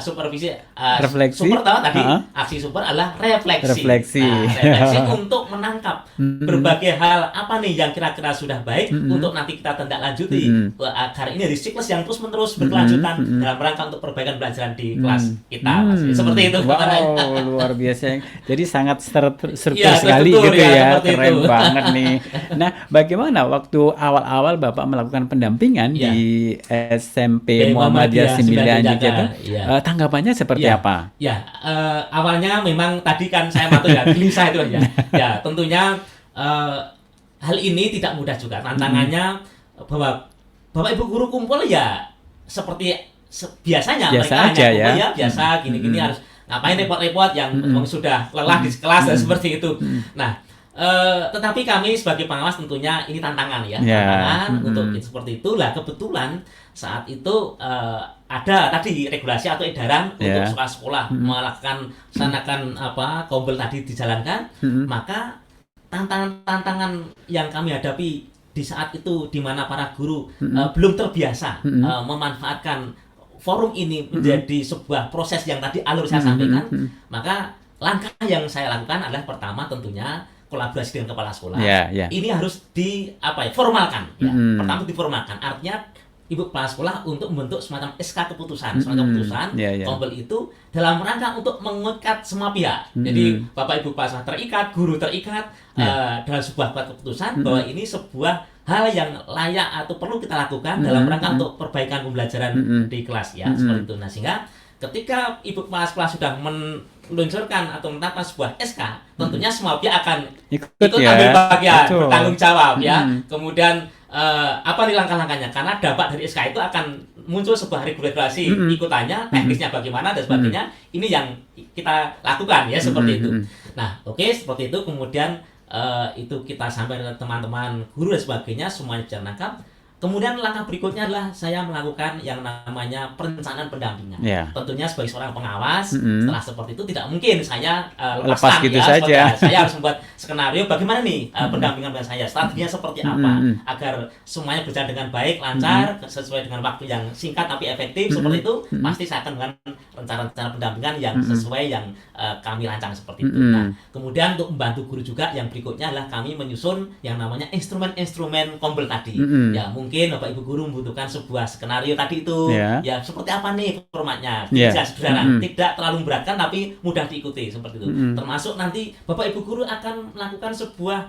supervisi Refleksi. super tadi aksi super adalah refleksi. Refleksi. Refleksi untuk menangkap berbagai hal apa nih yang kira-kira sudah baik untuk nanti kita tindak lanjuti agar ini dari siklus yang terus menerus berkelanjutan dalam rangka untuk perbaikan pelajaran di kelas kita. Seperti itu. Wow, luar biasa. Jadi sangat struktur Ya, sekali struktur, gitu ya, ya. seperti Keren itu. banget nih. Nah, bagaimana waktu awal-awal Bapak melakukan pendampingan Ya. di SMP Muhammadiyah 9 Jakarta? Ya. Tanggapannya seperti Ya. apa? Ya, awalnya memang tadi kan saya matur ya, gelisah itu ya. Ya, tentunya hal ini tidak mudah juga. Tantangannya bahwa Bapak Ibu guru kumpul ya seperti biasanya Biasa mereka aja hanya kumpul ya. ya biasa gini-gini harus ngapain repot-repot yang memang sudah lelah di kelas dan seperti itu. Nah, tetapi kami sebagai pengawas tentunya ini tantangan ya, Ya. tantangan untuk seperti itu. Lah kebetulan saat itu ada tadi regulasi atau edaran untuk Ya. sekolah-sekolah melaksanakan apa kombel tadi dijalankan, maka tantangan yang kami hadapi di saat itu di mana para guru belum terbiasa memanfaatkan forum ini menjadi sebuah proses yang tadi alur saya sampaikan, maka langkah yang saya lakukan adalah pertama tentunya kolaborasi dengan kepala sekolah. Ya. Ini harus formalkan ya. Pertama diformalkan, artinya Ibu kepala sekolah untuk membentuk semacam SK keputusan, Ya. kombel itu dalam rangka untuk mengikat semua pihak. Jadi Bapak Ibu kepala sekolah terikat, guru terikat dalam sebuah keputusan bahwa ini sebuah hal yang layak atau perlu kita lakukan dalam rangka untuk perbaikan pembelajaran di kelas ya, seperti itu. Nah, sehingga ketika Ibu kepala sekolah sudah meluncurkan atau menetapkan sebuah SK, tentunya semua pihak akan ikut ya. ambil bagian, Betul. bertanggung jawab ya. Kemudian apa nih langkah-langkahnya? Karena dampak dari SK itu akan muncul sebuah regulasi ikutannya, teknisnya bagaimana dan sebagainya. Ini yang kita lakukan ya seperti itu. Nah, oke, seperti itu. Kemudian itu kita sampai ke teman-teman guru dan sebagainya, semuanya berjalan lengkap. Kemudian langkah berikutnya adalah saya melakukan yang namanya perencanaan pendampingan. Tentunya sebagai seorang pengawas, setelah seperti itu tidak mungkin saya lepas gitu saja. Saya harus membuat skenario bagaimana nih pendampingan dengan saya, strateginya seperti apa agar semuanya berjalan dengan baik, lancar, sesuai dengan waktu yang singkat tapi efektif. Seperti itu pasti saya akan dengan rencana-rencana pendampingan yang sesuai yang kami rancang seperti itu. Nah, kemudian untuk membantu guru juga yang berikutnya adalah kami menyusun yang namanya instrumen-instrumen Kombel tadi. Ya, mungkin Bapak Ibu guru membutuhkan sebuah skenario tadi itu. Ya, seperti apa nih formatnya? Tidak sederhana, tidak terlalu memberatkan tapi mudah diikuti seperti itu. Termasuk nanti Bapak Ibu guru akan melakukan sebuah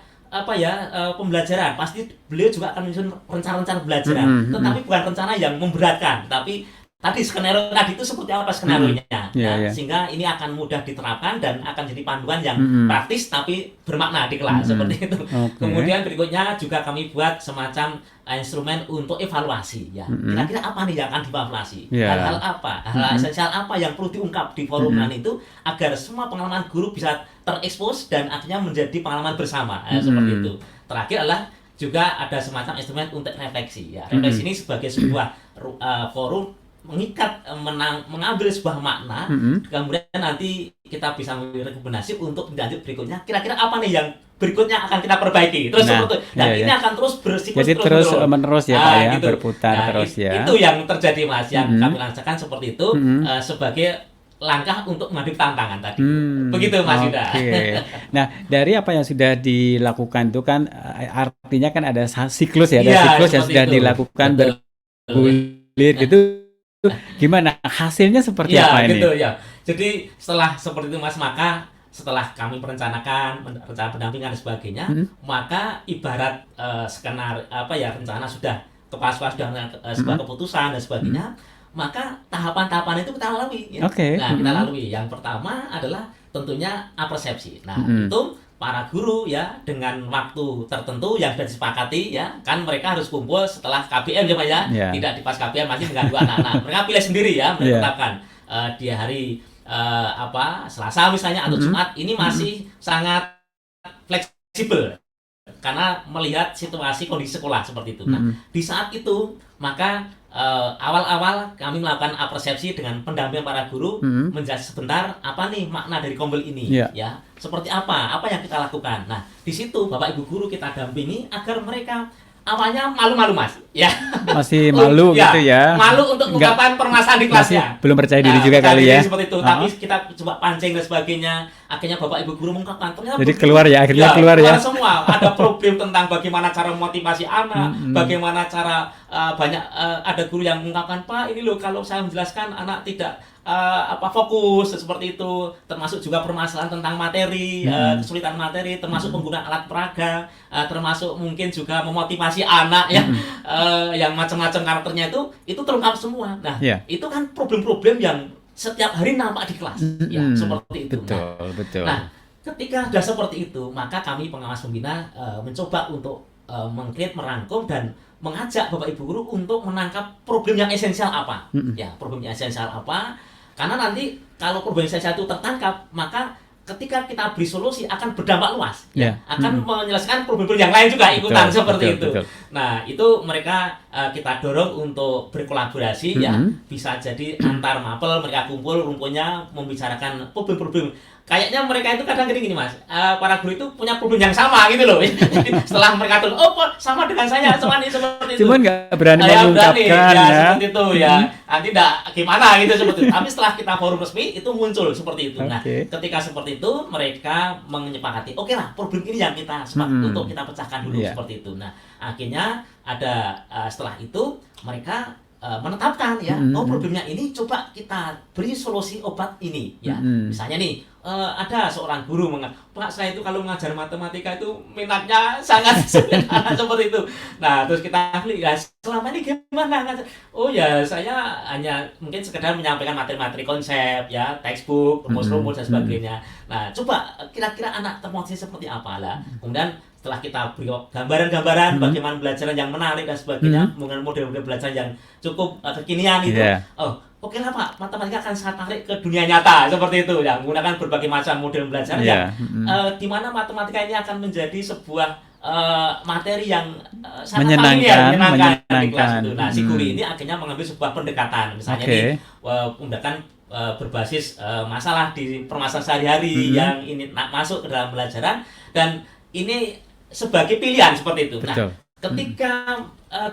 pembelajaran. Pasti beliau juga akan menyusun rencana-rencana pembelajaran. Tetapi bukan rencana yang memberatkan, tapi tadi skenario tadi itu seperti apa skenarionya, sehingga ini akan mudah diterapkan dan akan jadi panduan yang praktis tapi bermakna di kelas seperti itu. Kemudian berikutnya juga kami buat semacam instrumen untuk evaluasi ya. Kira-kira apa nih yang akan dievaluasi? Hal-hal apa? Hal esensial apa yang perlu diungkap di forum itu agar semua pengalaman guru bisa terekspos dan akhirnya menjadi pengalaman bersama seperti itu. Terakhir adalah juga ada semacam instrumen untuk refleksi ya. Refleksi ini sebagai sebuah forum mengikat, mengambil sebuah makna, kemudian nanti kita bisa memberi rekomendasi untuk lanjut berikutnya. Kira-kira apa nih yang berikutnya akan kita perbaiki? Terus seperti itu. Dan ini akan terus bersiklus. Jadi terus menerus ya Pak ya, gitu. Berputar terus ya. Itu yang terjadi Mas, yang kami rasakan seperti itu sebagai langkah untuk menghadapi tantangan tadi. Begitu Mas Yuda. Nah, dari apa yang sudah dilakukan itu kan artinya kan ada siklus ya, ada siklus yang sudah dilakukan bergulir gitu. Gimana hasilnya seperti apa ini? Gitu ya. Jadi setelah seperti itu Mas, maka setelah kami merencanakan rencana pendampingan dan sebagainya, maka ibarat skenario rencana sudah kepala sekolah sudah sebuah keputusan dan sebagainya, maka tahapan-tahapan itu kita lalui ya. Nah, kita lalui. Yang pertama adalah tentunya apersepsi. Nah, itu para guru ya dengan waktu tertentu yang sudah disepakati ya, kan mereka harus kumpul setelah KBM ya, tidak di pas KBM masih mengganggu anak-anak. Mereka pilih sendiri ya, mereka tetapkan di hari Selasa misalnya atau Jumat ini masih sangat fleksibel karena melihat situasi kondisi sekolah seperti itu. Nah, di saat itu maka awal-awal kami melakukan apersepsi dengan pendampingan para guru, menjelaskan sebentar apa nih makna dari Kombel ini ya, seperti apa yang kita lakukan. Nah, di situ Bapak Ibu guru kita dampingi agar mereka awalnya malu-malu Mas ya, masih malu gitu ya, malu untuk mengungkapkan permasalahan di kelasnya, belum percaya diri juga kali ya seperti itu. Tapi kita coba pancing dan sebagainya, akhirnya Bapak Ibu guru mengungkapkan ternyata jadi keluar ya, akhirnya keluar ya semua. Ada problem tentang bagaimana cara memotivasi anak, bagaimana cara ada guru yang mengungkapkan, Pak ini loh kalau saya menjelaskan anak tidak fokus seperti itu, termasuk juga permasalahan tentang materi, kesulitan materi, termasuk penggunaan alat peraga, termasuk mungkin juga memotivasi anak yang macam-macam karakternya itu terungkap semua. Nah, itu kan problem-problem yang setiap hari nampak di kelas, ya seperti itu. Betul. Nah, ketika sudah seperti itu, maka kami pengawas pembina mencoba untuk meng-create, merangkum dan mengajak Bapak Ibu guru untuk menangkap problem yang esensial apa, ya problem yang esensial apa. Karena nanti kalau problem esensial itu tertangkap, maka ketika kita beri solusi akan berdampak luas, akan menyelesaikan problem-problem yang lain juga ikutan seperti itu. Nah, itu mereka kita dorong untuk berkolaborasi ya, bisa jadi antar mapel mereka kumpul rumputnya membicarakan problem-problem. Kayaknya mereka itu kadang gini Mas, para guru itu punya problem yang sama gitu loh. Jadi setelah mereka tuh, sama dengan saya, seperti itu. Cuman nggak berani mengungkapkan ya. Seperti itu ya. Nanti enggak gimana gitu seperti itu. Tapi setelah kita forum resmi itu muncul seperti itu. Nah, ketika seperti itu mereka menyepakati, oke lah problem ini yang kita untuk kita pecahkan dulu seperti itu. Nah, akhirnya ada setelah itu mereka problemnya ini coba kita beri solusi obat ini ya. Misalnya nih ada seorang guru Pak, saya itu kalau mengajar matematika itu minatnya sangat seperti itu. Nah, terus kita ya selama ini gimana? Oh ya, saya hanya mungkin sekedar menyampaikan materi-materi konsep ya, textbook, rumus-rumus dan sebagainya. Nah, coba kira-kira anak termotivasi seperti apa lah. Kemudian setelah kita beri gambaran-gambaran bagaimana belajar yang menarik dan sebagainya, menggunakan model-model belajar yang cukup kekinian itu, oke lah Pak, matematika akan sangat tarik ke dunia nyata seperti itu ya, menggunakan berbagai macam model belajar yang di mana matematika ini akan menjadi sebuah materi yang sangat menyenangkan di kelas itu. Nah, si guru ini akhirnya mengambil sebuah pendekatan, misalnya ini pendekatan berbasis masalah di permasalahan sehari-hari yang ini masuk ke dalam pelajaran, dan ini sebagai pilihan seperti itu. Betul. Nah, ketika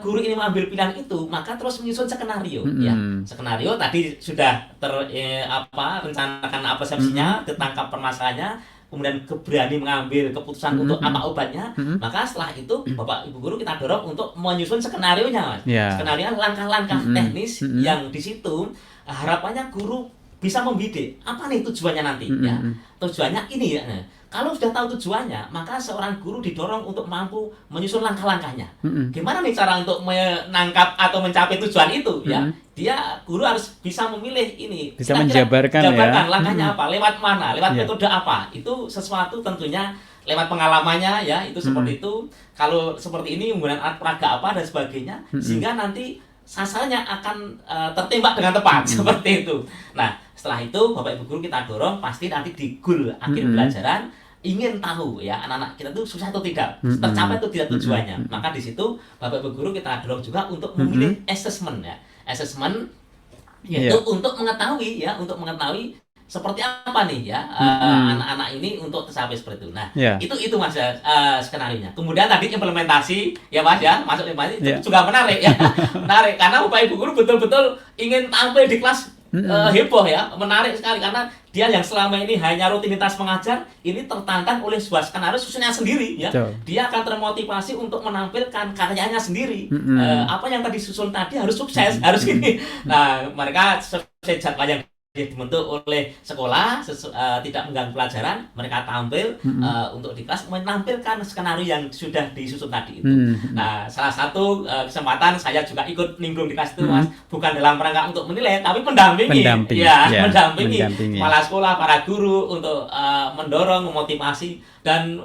guru ini mengambil pilihan itu, maka terus menyusun skenario ya. Skenario tadi sudah rencanakan persepsinya, tertangkap permasalahannya, kemudian berani mengambil keputusan untuk apa obatnya. Maka setelah itu Bapak Ibu guru kita dorong untuk menyusun skenarionya, Mas. Skenario langkah-langkah teknis yang di situ harapannya guru bisa membidik apa nih tujuannya nanti ya. Tujuannya ini ya. Nah, kalau sudah tahu tujuannya, maka seorang guru didorong untuk mampu menyusun langkah-langkahnya. Gimana nih cara untuk menangkap atau mencapai tujuan itu ya? Dia guru harus bisa memilih ini. Bisa menjabarkan ya. Langkahnya apa, lewat mana, lewat metode apa. Itu sesuatu tentunya lewat pengalamannya ya, itu seperti itu. Kalau seperti ini menggunakan alat peraga apa dan sebagainya, sehingga nanti sasarannya akan tertembak dengan tepat seperti itu. Nah, setelah itu Bapak Ibu guru kita dorong pasti nanti di goal akhir pelajaran ingin tahu ya anak-anak kita tuh sukses atau tidak, tercapai atau tidak tujuannya. Maka di situ Bapak Ibu guru kita dorong juga untuk memilih assessment ya. Assessment yaitu untuk mengetahui ya, seperti apa nih ya anak-anak ini untuk tercapai seperti itu. Nah, itu Mas skenarionya. Kemudian tadi implementasi ya Mas ya, masuk implementasi itu juga menarik ya. Menarik karena Bapak Ibu guru betul-betul ingin tampil di kelas heboh ya, menarik sekali karena dia yang selama ini hanya rutinitas mengajar, ini tertantang oleh sebuah skenario susunnya sendiri ya. Dia akan termotivasi untuk menampilkan karyanya sendiri. Apa yang tadi susun tadi harus sukses, harus ini. Nah, mereka sesuai jadwal yang dibentuk oleh sekolah, tidak mengganggu pelajaran, mereka tampil untuk di kelas menampilkan skenario yang sudah disusun tadi itu. Nah, salah satu kesempatan saya juga ikut nimbrung di kelas itu Mas, bukan dalam rangka untuk menilai, tapi mendampingi kepala sekolah, para guru untuk mendorong, memotivasi, dan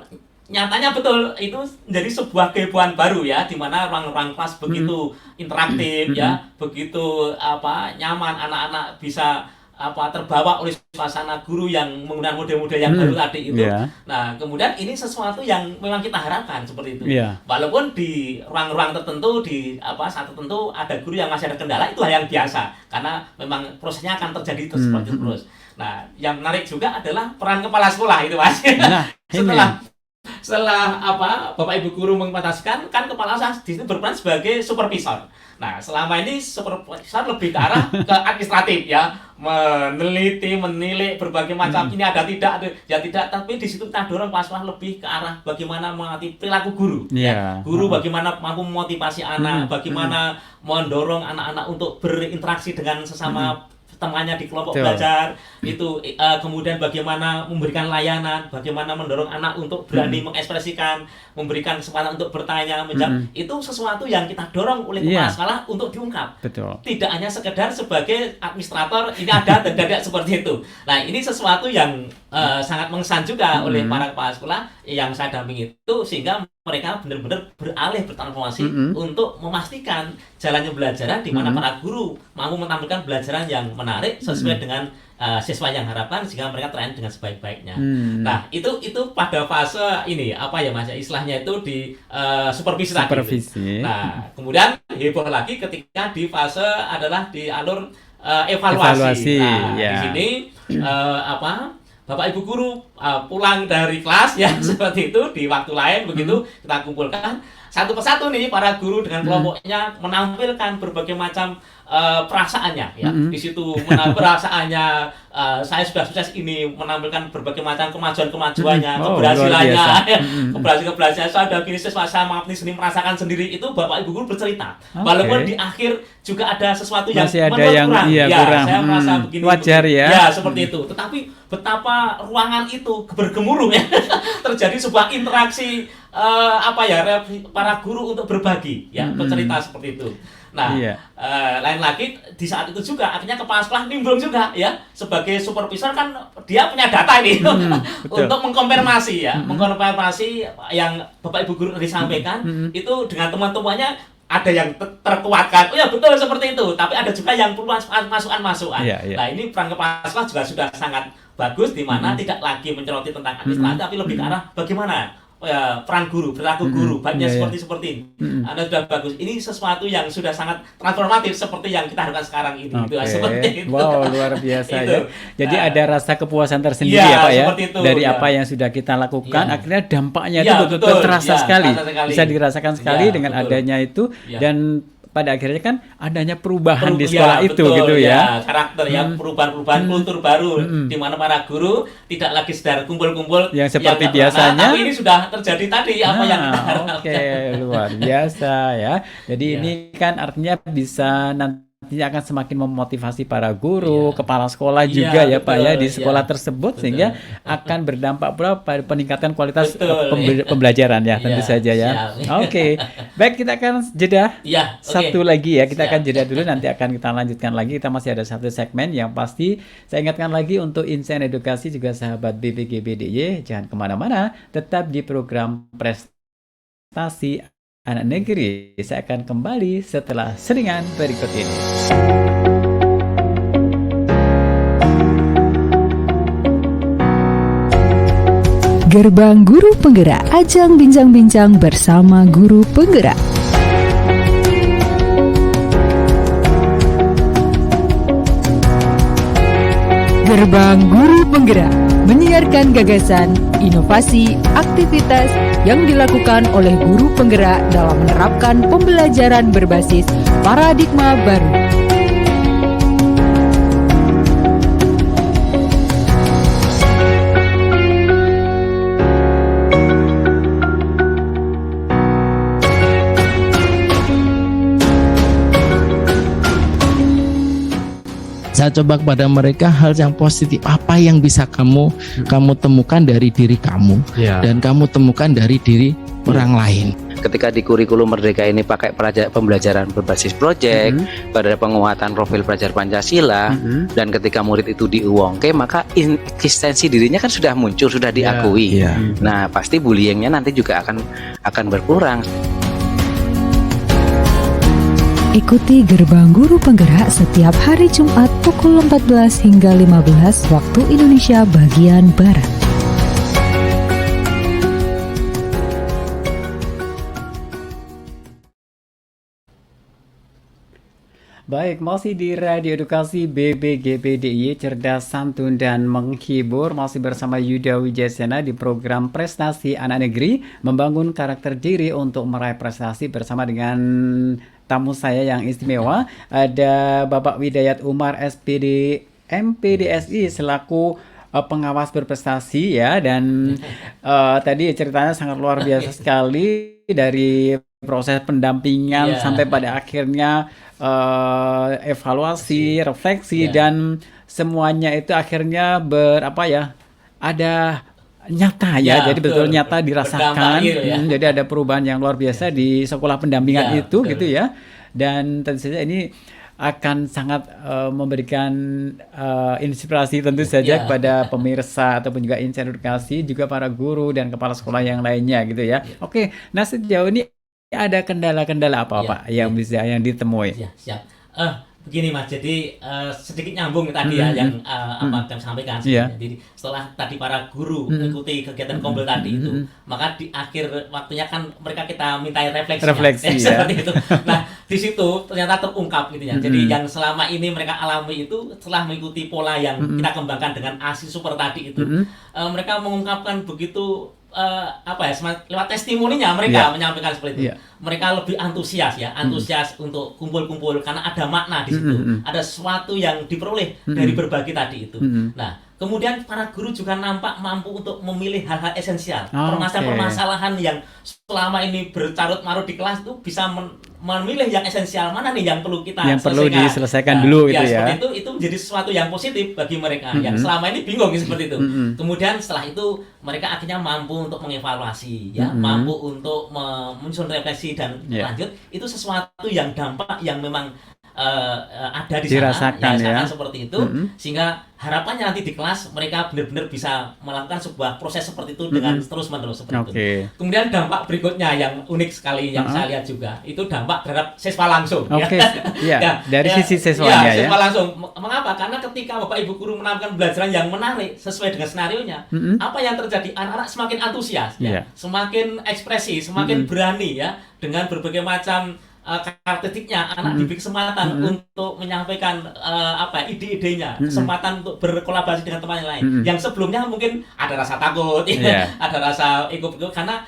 nyatanya betul itu menjadi sebuah kehebohan baru ya, di mana ruang-ruang kelas begitu interaktif ya, begitu nyaman, anak-anak bisa terbawa oleh suasana guru yang menggunakan model-model yang baru tadi itu. Nah, kemudian ini sesuatu yang memang kita harapkan seperti itu. Walaupun di ruang-ruang tertentu, di saat tertentu ada guru yang masih ada kendala, itu hal yang biasa karena memang prosesnya akan terjadi seperti itu terus. Nah, yang menarik juga adalah peran kepala sekolah itu Mas. Nah, setelah Bapak Ibu guru mengimplementasikan, kan kepala sekolah di sini berperan sebagai supervisor. Nah, selama ini supervisor lebih ke arah ke administratif ya, meneliti, menilai berbagai macam ini ada tidak, tapi di situ kita dorong kepala sekolah lebih ke arah bagaimana mengerti perilaku guru. Ya. Guru bagaimana mampu memotivasi anak, bagaimana mendorong anak-anak untuk berinteraksi dengan sesama temannya di kelompok belajar itu, kemudian bagaimana memberikan layanan, bagaimana mendorong anak untuk berani mengekspresikan, memberikan kesempatan untuk bertanya, menjawab, itu sesuatu yang kita dorong oleh kepala sekolah untuk diungkap. Tidak hanya sekedar sebagai administrator ini ada dan tidak seperti itu. Nah, ini sesuatu yang sangat mengesan juga oleh para kepala sekolah yang saya dampingi itu, sehingga mereka benar-benar beralih bertransformasi untuk memastikan jalannya belajaran di mana para guru mampu menampilkan pelajaran yang menarik sesuai dengan siswa yang harapkan, sehingga mereka terlayani dengan sebaik-baiknya. Nah, itu pada fase ini Mas, istilahnya itu di supervisi. Nah, kemudian heboh lagi ketika di fase adalah di alur evaluasi. Nah, di sini Bapak Ibu guru pulang dari kelas ya seperti itu di waktu lain begitu kita kumpulkan satu persatu nih para guru dengan kelompoknya menampilkan berbagai macam perasaannya ya. Di situ perasaannya saya sudah sukses ini menampilkan berbagai macam kemajuan-kemajuannya, keberhasilannya, keberhasilan saya sudah gini saya maaf nih seni merasakan sendiri itu Bapak Ibu guru bercerita. Walaupun di akhir juga ada sesuatu yang masih ada yang kurang. Iya, Ya, kurang. saya merasa begini. Wajar begini. ya. Ya, seperti itu. Tetapi betapa ruangan itu bergemuruh ya. Terjadi sebuah interaksi para guru untuk berbagi ya, bercerita seperti itu. Nah, lain lagi di saat itu juga akhirnya kepala sekolah nimbrung juga ya sebagai supervisor kan dia punya data ini untuk mengkonfirmasi ya, mengkonfirmasi yang Bapak Ibu guru disampaikan itu dengan teman-temannya ada yang terkuatkan. Oh ya betul seperti itu, tapi ada juga yang perlu masukan-masukan. Nah, ini peran kepala sekolah juga sudah sangat bagus di mana tidak lagi menceroti tentang administrasi tapi lebih ke arah bagaimana peran guru, perilaku guru, baiknya seperti ini. Anda sudah bagus. Ini sesuatu yang sudah sangat transformatif seperti yang kita harapkan sekarang ini. Seperti itu. Wow, luar biasa ya. Jadi ada rasa kepuasan tersendiri ya Pak ya. Dari apa yang sudah kita lakukan, akhirnya dampaknya itu betul-betul terasa sekali. Bisa dirasakan sekali dengan adanya itu dan pada akhirnya kan adanya perubahan di sekolah itu gitu ya. Karakter ya, perubahan kultur baru di mana para guru tidak lagi sedar kumpul-kumpul yang seperti biasanya. Tapi ini sudah terjadi tadi apa yang kita harapkan. Oke, luar biasa ya. Jadi ini kan artinya bisa nantinya akan semakin memotivasi para guru, kepala sekolah juga ya Pak ya di sekolah tersebut sehingga akan berdampak pula pada peningkatan kualitas pembelajaran ya tentu saja ya. Oke. Baik, kita akan jeda satu lagi ya. Kita akan jeda dulu, nanti akan kita lanjutkan lagi. Kita masih ada satu segmen yang pasti saya ingatkan lagi untuk Insan Edukasi juga sahabat BPGBDY, jangan kemana-mana, tetap di program Prestasi Anak Negeri. Saya akan kembali setelah seringan berikut ini. Gerbang Guru Penggerak, ajang bincang-bincang bersama guru penggerak. Gerbang Guru Penggerak menyiarkan gagasan, inovasi, aktivitas yang dilakukan oleh guru penggerak dalam menerapkan pembelajaran berbasis paradigma baru. Saya coba kepada mereka hal yang positif, apa yang bisa kamu temukan dari diri kamu dan kamu temukan dari diri orang lain. Ketika di kurikulum Merdeka ini pakai pembelajaran berbasis proyek, pada penguatan profil pelajar Pancasila, dan ketika murid itu diuangke, maka eksistensi dirinya kan sudah muncul, sudah diakui. Nah, pasti bullyingnya nanti juga akan berkurang. Ikuti Gerbang Guru Penggerak setiap hari Jumat pukul 14 hingga 15 waktu Indonesia bagian Barat. Baik, masih di Radio Edukasi BPGBDY, cerdas, santun, dan menghibur. Masih bersama Yuda Wijayasena di program Prestasi Anak Negeri, membangun karakter diri untuk meraih prestasi bersama dengan tamu saya yang istimewa. Ada Bapak Widayat Umar SPD MPDSI selaku pengawas berprestasi ya, dan tadi ceritanya sangat luar biasa sekali dari proses pendampingan sampai pada akhirnya evaluasi, refleksi dan semuanya itu akhirnya ada nyata ya, jadi betul nyata dirasakan. Jadi ada perubahan yang luar biasa di sekolah pendampingan itu gitu ya, dan tentu saja ini akan sangat memberikan inspirasi tentu saja kepada pemirsa ataupun juga insan edukasi, juga para guru dan kepala sekolah yang lainnya gitu ya. Oke, nah sejauh ini ada kendala-kendala apa Pak yang bisa yang ditemui? Siap. Begini Mas, jadi sedikit nyambung tadi ya yang apa kami sampaikan. Iya. Jadi setelah tadi para guru mengikuti kegiatan Kombel tadi itu, maka di akhir waktunya kan mereka kita mintai refleksi, Refleksi, ya. seperti itu. Nah, di situ ternyata terungkap gitu ya. Jadi yang selama ini mereka alami itu setelah mengikuti pola yang kita kembangkan dengan ASI Super tadi itu, mereka mengungkapkan begitu apa ya, lewat testimoninya mereka menyampaikan seperti itu. Mereka lebih antusias ya, antusias untuk kumpul-kumpul karena ada makna di situ, ada sesuatu yang diperoleh dari berbagi tadi itu. Nah, kemudian para guru juga nampak mampu untuk memilih hal-hal esensial, permasalahan-permasalahan yang selama ini bercarut-marut di kelas itu bisa memilih yang esensial mana nih yang perlu kita diselesaikan dulu gitu ya. Seperti itu menjadi sesuatu yang positif bagi mereka yang selama ini bingung seperti itu. Kemudian setelah itu mereka akhirnya mampu untuk mengevaluasi ya, mampu untuk menyusun refleksi dan lanjut. Itu sesuatu yang dampak yang memang ada di sana, dirasakan ya, seperti itu, sehingga harapannya nanti di kelas mereka benar-benar bisa melakukan sebuah proses seperti itu dengan terus-menerus seperti itu. Kemudian dampak berikutnya yang unik sekali yang saya lihat juga itu dampak terhadap siswa langsung. Dari sisi siswanya ya. Siswa langsung. Mengapa? Karena ketika Bapak Ibu guru menampilkan pembelajaran yang menarik sesuai dengan skenarionya, apa yang terjadi? Anak-anak semakin antusias, ya, semakin ekspresi, semakin berani ya dengan berbagai macam karakteristiknya. Anak diberi kesempatan untuk menyampaikan ide-idenya, kesempatan untuk berkolaborasi dengan teman yang lain. Yang sebelumnya mungkin ada rasa takut, ada rasa ego-ego karena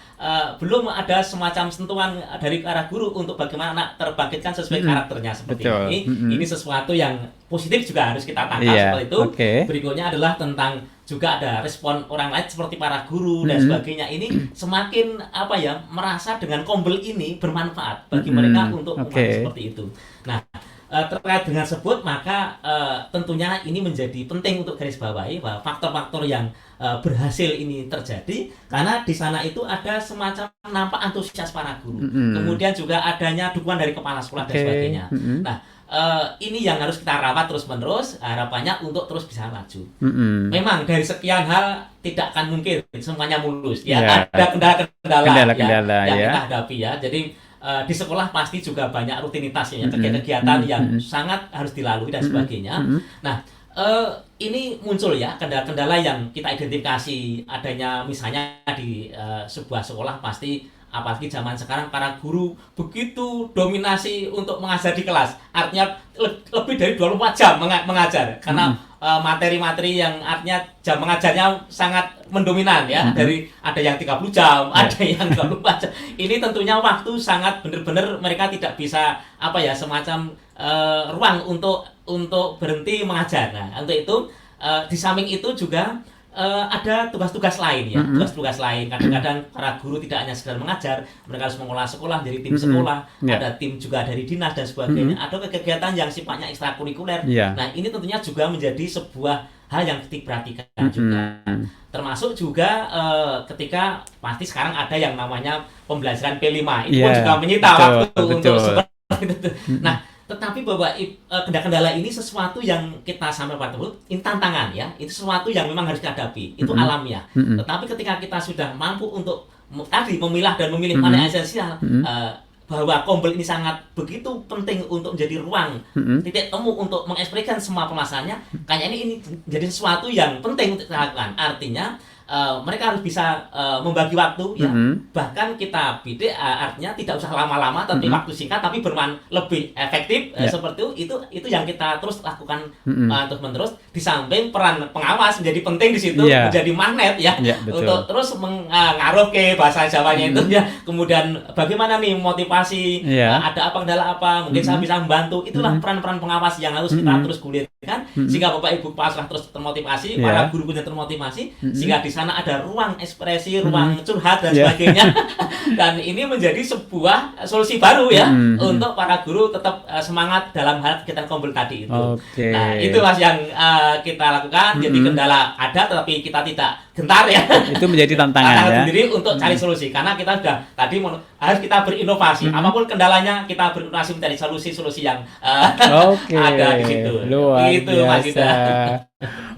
belum ada semacam sentuhan dari arah guru untuk bagaimana anak terbangkitkan sesuai karakternya seperti ini. Ini sesuatu yang positif juga harus kita tangkap seperti itu. Berikutnya adalah tentang juga ada respon orang lain seperti para guru dan sebagainya. Ini semakin merasa dengan Kombel ini bermanfaat bagi mereka untuk seperti itu. Nah, terkait dengan sebut maka tentunya ini menjadi penting untuk garis bawahi bahwa faktor-faktor yang berhasil ini terjadi karena di sana itu ada semacam nampak antusias para guru. Kemudian juga adanya dukungan dari kepala sekolah dan sebagainya. Nah, ini yang harus kita rawat terus-menerus, harapannya untuk terus bisa maju. Memang dari sekian hal tidak akan mungkin semuanya mulus. Ya, ada kendala-kendala yang kita hadapi ya. Jadi di sekolah pasti juga banyak rutinitas ya, kegiatan yang sangat harus dilalui dan sebagainya. Nah, ini muncul ya kendala-kendala yang kita identifikasi adanya misalnya di sebuah sekolah pasti. Apalagi zaman sekarang para guru begitu dominasi untuk mengajar di kelas. Artinya lebih dari 24 jam mengajar. Karena materi-materi yang artinya jam mengajarnya sangat mendominan ya. Dari ada yang 30 jam, ada yang 24 jam. Ini tentunya waktu sangat benar-benar mereka tidak bisa semacam ruang untuk berhenti mengajar. Nah, untuk itu di samping itu juga ada tugas-tugas lain ya, tugas-tugas lain. Kadang-kadang para guru tidak hanya sekedar mengajar, mereka harus mengolah sekolah dari tim sekolah, ada tim juga dari dinas dan sebagainya, ada kegiatan yang sifatnya ekstrakurikuler. Nah, ini tentunya juga menjadi sebuah hal yang diperhatikan juga. Termasuk juga ketika pasti sekarang ada yang namanya pembelajaran P5, itu pun juga menyita waktu untuk seperti itu. Nah, tetapi bahwa kendala-kendala ini sesuatu yang kita sampai pada ini tantangan ya, itu sesuatu yang memang harus dihadapi, itu alamiah. Tetapi ketika kita sudah mampu untuk tadi memilah dan memilih mana yang esensial, bahwa Kombel ini sangat begitu penting untuk menjadi ruang titik temu untuk mengekspresikan semua permasalahannya, kayaknya ini jadi sesuatu yang penting untuk dilakukan. Artinya mereka harus bisa membagi waktu ya. Bahkan kita bidik artinya tidak usah lama-lama tapi waktu singkat tapi lebih efektif seperti itu yang kita terus lakukan terus-menerus. Di samping peran pengawas menjadi penting di situ, menjadi magnet ya, untuk terus mengaruh ke bahasa Jawanya itu ya. Kemudian bagaimana nih motivasi, ada apa kendala apa, mungkin saya bisa membantu. Itulah peran-peran pengawas yang harus kita terus gulirkan sehingga Bapak Ibu kepala terus termotivasi, para guru punya termotivasi sehingga di sana ada ruang ekspresi, ruang curhat dan sebagainya. Dan ini menjadi sebuah solusi baru ya untuk para guru tetap semangat dalam hal kegiatan Kombel tadi itu. Nah, itu Mas yang kita lakukan. Jadi kendala ada tetapi kita tidak gentar ya. Itu menjadi tantangan ya. Sendiri untuk cari solusi karena kita sudah tadi harus kita berinovasi. Apapun kendalanya kita berinovasi mencari solusi-solusi yang ada di situ. Luar biasa.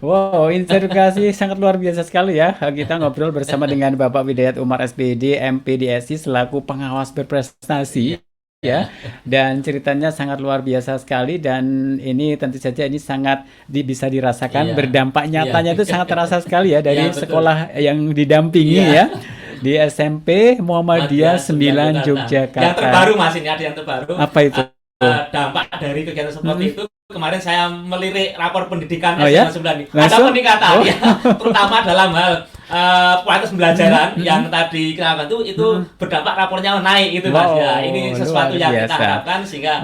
Wow, edukasi sangat luar biasa sekali ya. Kita ngobrol bersama dengan Bapak Widayat Umar SPD, MPDSI selaku pengawas berprestasi ya. Dan ceritanya sangat luar biasa sekali, dan ini tentu saja ini sangat bisa dirasakan, berdampak nyatanya itu sangat terasa sekali ya dari sekolah yang didampingi ya. Di SMP Muhammadiyah 9 Yogyakarta. Yang terbaru Mas, ini ada yang terbaru. Apa itu? Dampak dari kegiatan seperti itu, kemarin saya melirik rapor pendidikan ya? SMA 9 ini. Ada peningkatan ya, terutama dalam hal kualitas pembelajaran yang tadi kita itu berdampak, rapornya naik itu Mas ya. Ini sesuatu yang kita harapkan sehingga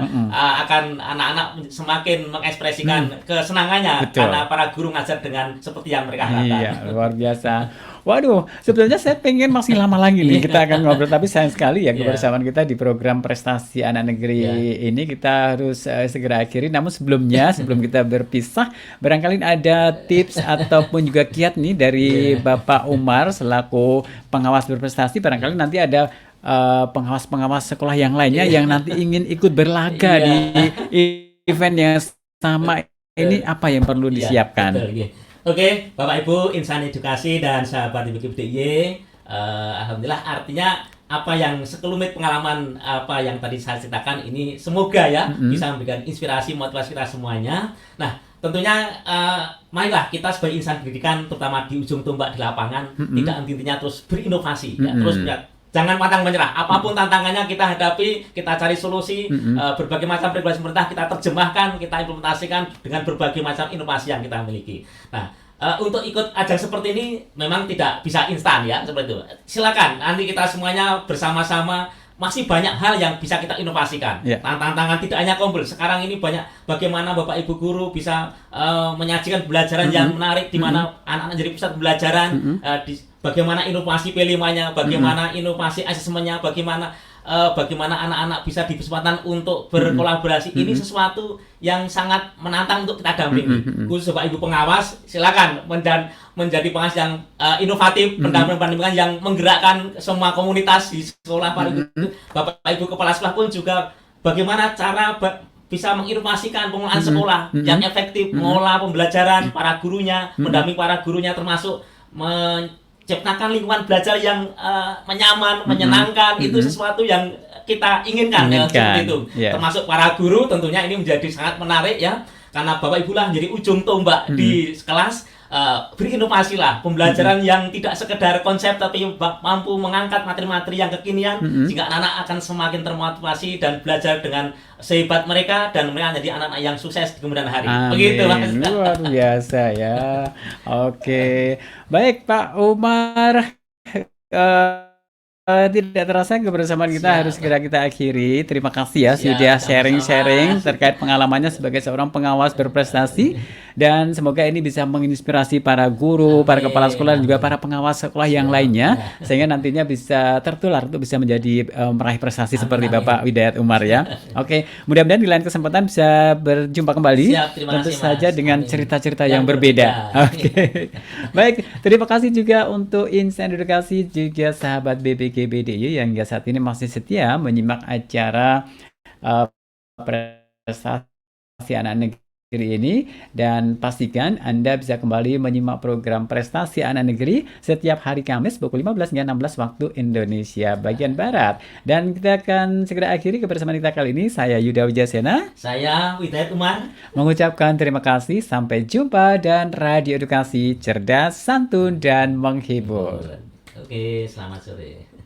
akan anak-anak semakin mengekspresikan kesenangannya karena para guru ngajar dengan seperti yang mereka harapkan. Iya, luar biasa. Waduh, sebetulnya saya pengen masih lama lagi nih kita akan ngobrol, tapi sayang sekali ya kebersamaan kita di program Prestasi Anak Negeri ini kita harus segera akhiri. Namun sebelumnya, sebelum kita berpisah, barangkali ada tips ataupun juga kiat nih dari Bapak Umar selaku pengawas berprestasi. Barangkali nanti ada pengawas-pengawas sekolah yang lainnya yang nanti ingin ikut berlaga di event yang sama ini, apa yang perlu disiapkan? Oke, Bapak Ibu insan edukasi dan sahabat Ibu DIY, alhamdulillah, artinya apa yang sekelumit pengalaman apa yang tadi saya ceritakan ini semoga ya bisa memberikan inspirasi, motivasi kita semuanya. Nah, tentunya marilah kita sebagai insan pendidikan, terutama di ujung tombak di lapangan, tidak henti-hentinya terus berinovasi, ya, terus jangan pantang menyerah. Apapun tantangannya kita hadapi, kita cari solusi. Berbagai macam regulasi pemerintah kita terjemahkan, kita implementasikan dengan berbagai macam inovasi yang kita miliki. Nah, untuk ikut ajang seperti ini memang tidak bisa instan ya, seperti itu. Silakan nanti kita semuanya bersama-sama, masih banyak hal yang bisa kita inovasikan. Tantangan tidak hanya kompul. Sekarang ini banyak bagaimana Bapak Ibu guru bisa menyajikan pembelajaran yang menarik, di mana anak-anak jadi pusat pembelajaran, bagaimana inovasi P5-nya, bagaimana inovasi asesmennya, bagaimana anak-anak bisa dikesempatan untuk berkolaborasi. Ini sesuatu yang sangat menantang untuk kita dampingi. Khusus Bapak Ibu pengawas, silakan menjadi pengawas yang inovatif, pendampingan yang menggerakkan semua komunitas di sekolah. Bapak Ibu kepala sekolah pun juga bagaimana cara bisa menginovasikan pengelolaan sekolah yang efektif, mengelola pembelajaran para gurunya, mendampingi para gurunya, termasuk menciptakan lingkungan belajar yang menyaman, menyenangkan. Itu sesuatu yang kita inginkan. Ya, seperti itu. Termasuk para guru, tentunya ini menjadi sangat menarik ya, karena Bapak Ibu lah jadi ujung tombak di kelas. Berinovasi lah, pembelajaran yang tidak sekedar konsep tapi mampu mengangkat materi-materi yang kekinian, sehingga anak-anak akan semakin termotivasi dan belajar dengan sehebat mereka, dan mereka menjadi anak-anak yang sukses di kemudian hari. Begitu Mas. Luar biasa ya. Oke, baik Pak Umar, tidak terasa kebersamaan kita harus segera kita akhiri. Terima kasih ya sudah sharing-sharing terkait pengalamannya sebagai seorang pengawas berprestasi, dan semoga ini bisa menginspirasi para guru, para kepala sekolah, dan juga para pengawas sekolah yang lainnya, sehingga nantinya bisa tertular untuk bisa menjadi meraih prestasi seperti Bapak Widayat Umar ya. Oke, mudah-mudahan di lain kesempatan bisa berjumpa kembali. Tentu saja dengan cerita-cerita yang berbeda. Oke. Baik, terima kasih juga untuk insan edukasi juga sahabat BPKBDI yang hingga saat ini masih setia menyimak acara Prestasi Anak Negeri ini, dan pastikan Anda bisa kembali menyimak program Prestasi Anak Negeri setiap hari Kamis pukul 15 hingga 16 waktu Indonesia bagian Barat. Dan kita akan segera akhiri kebersamaan kita kali ini. Saya Yuda Wijasena, saya Widayat Umar, mengucapkan terima kasih. Sampai jumpa, dan Radio Edukasi cerdas, santun, dan menghibur. Oke, selamat sore.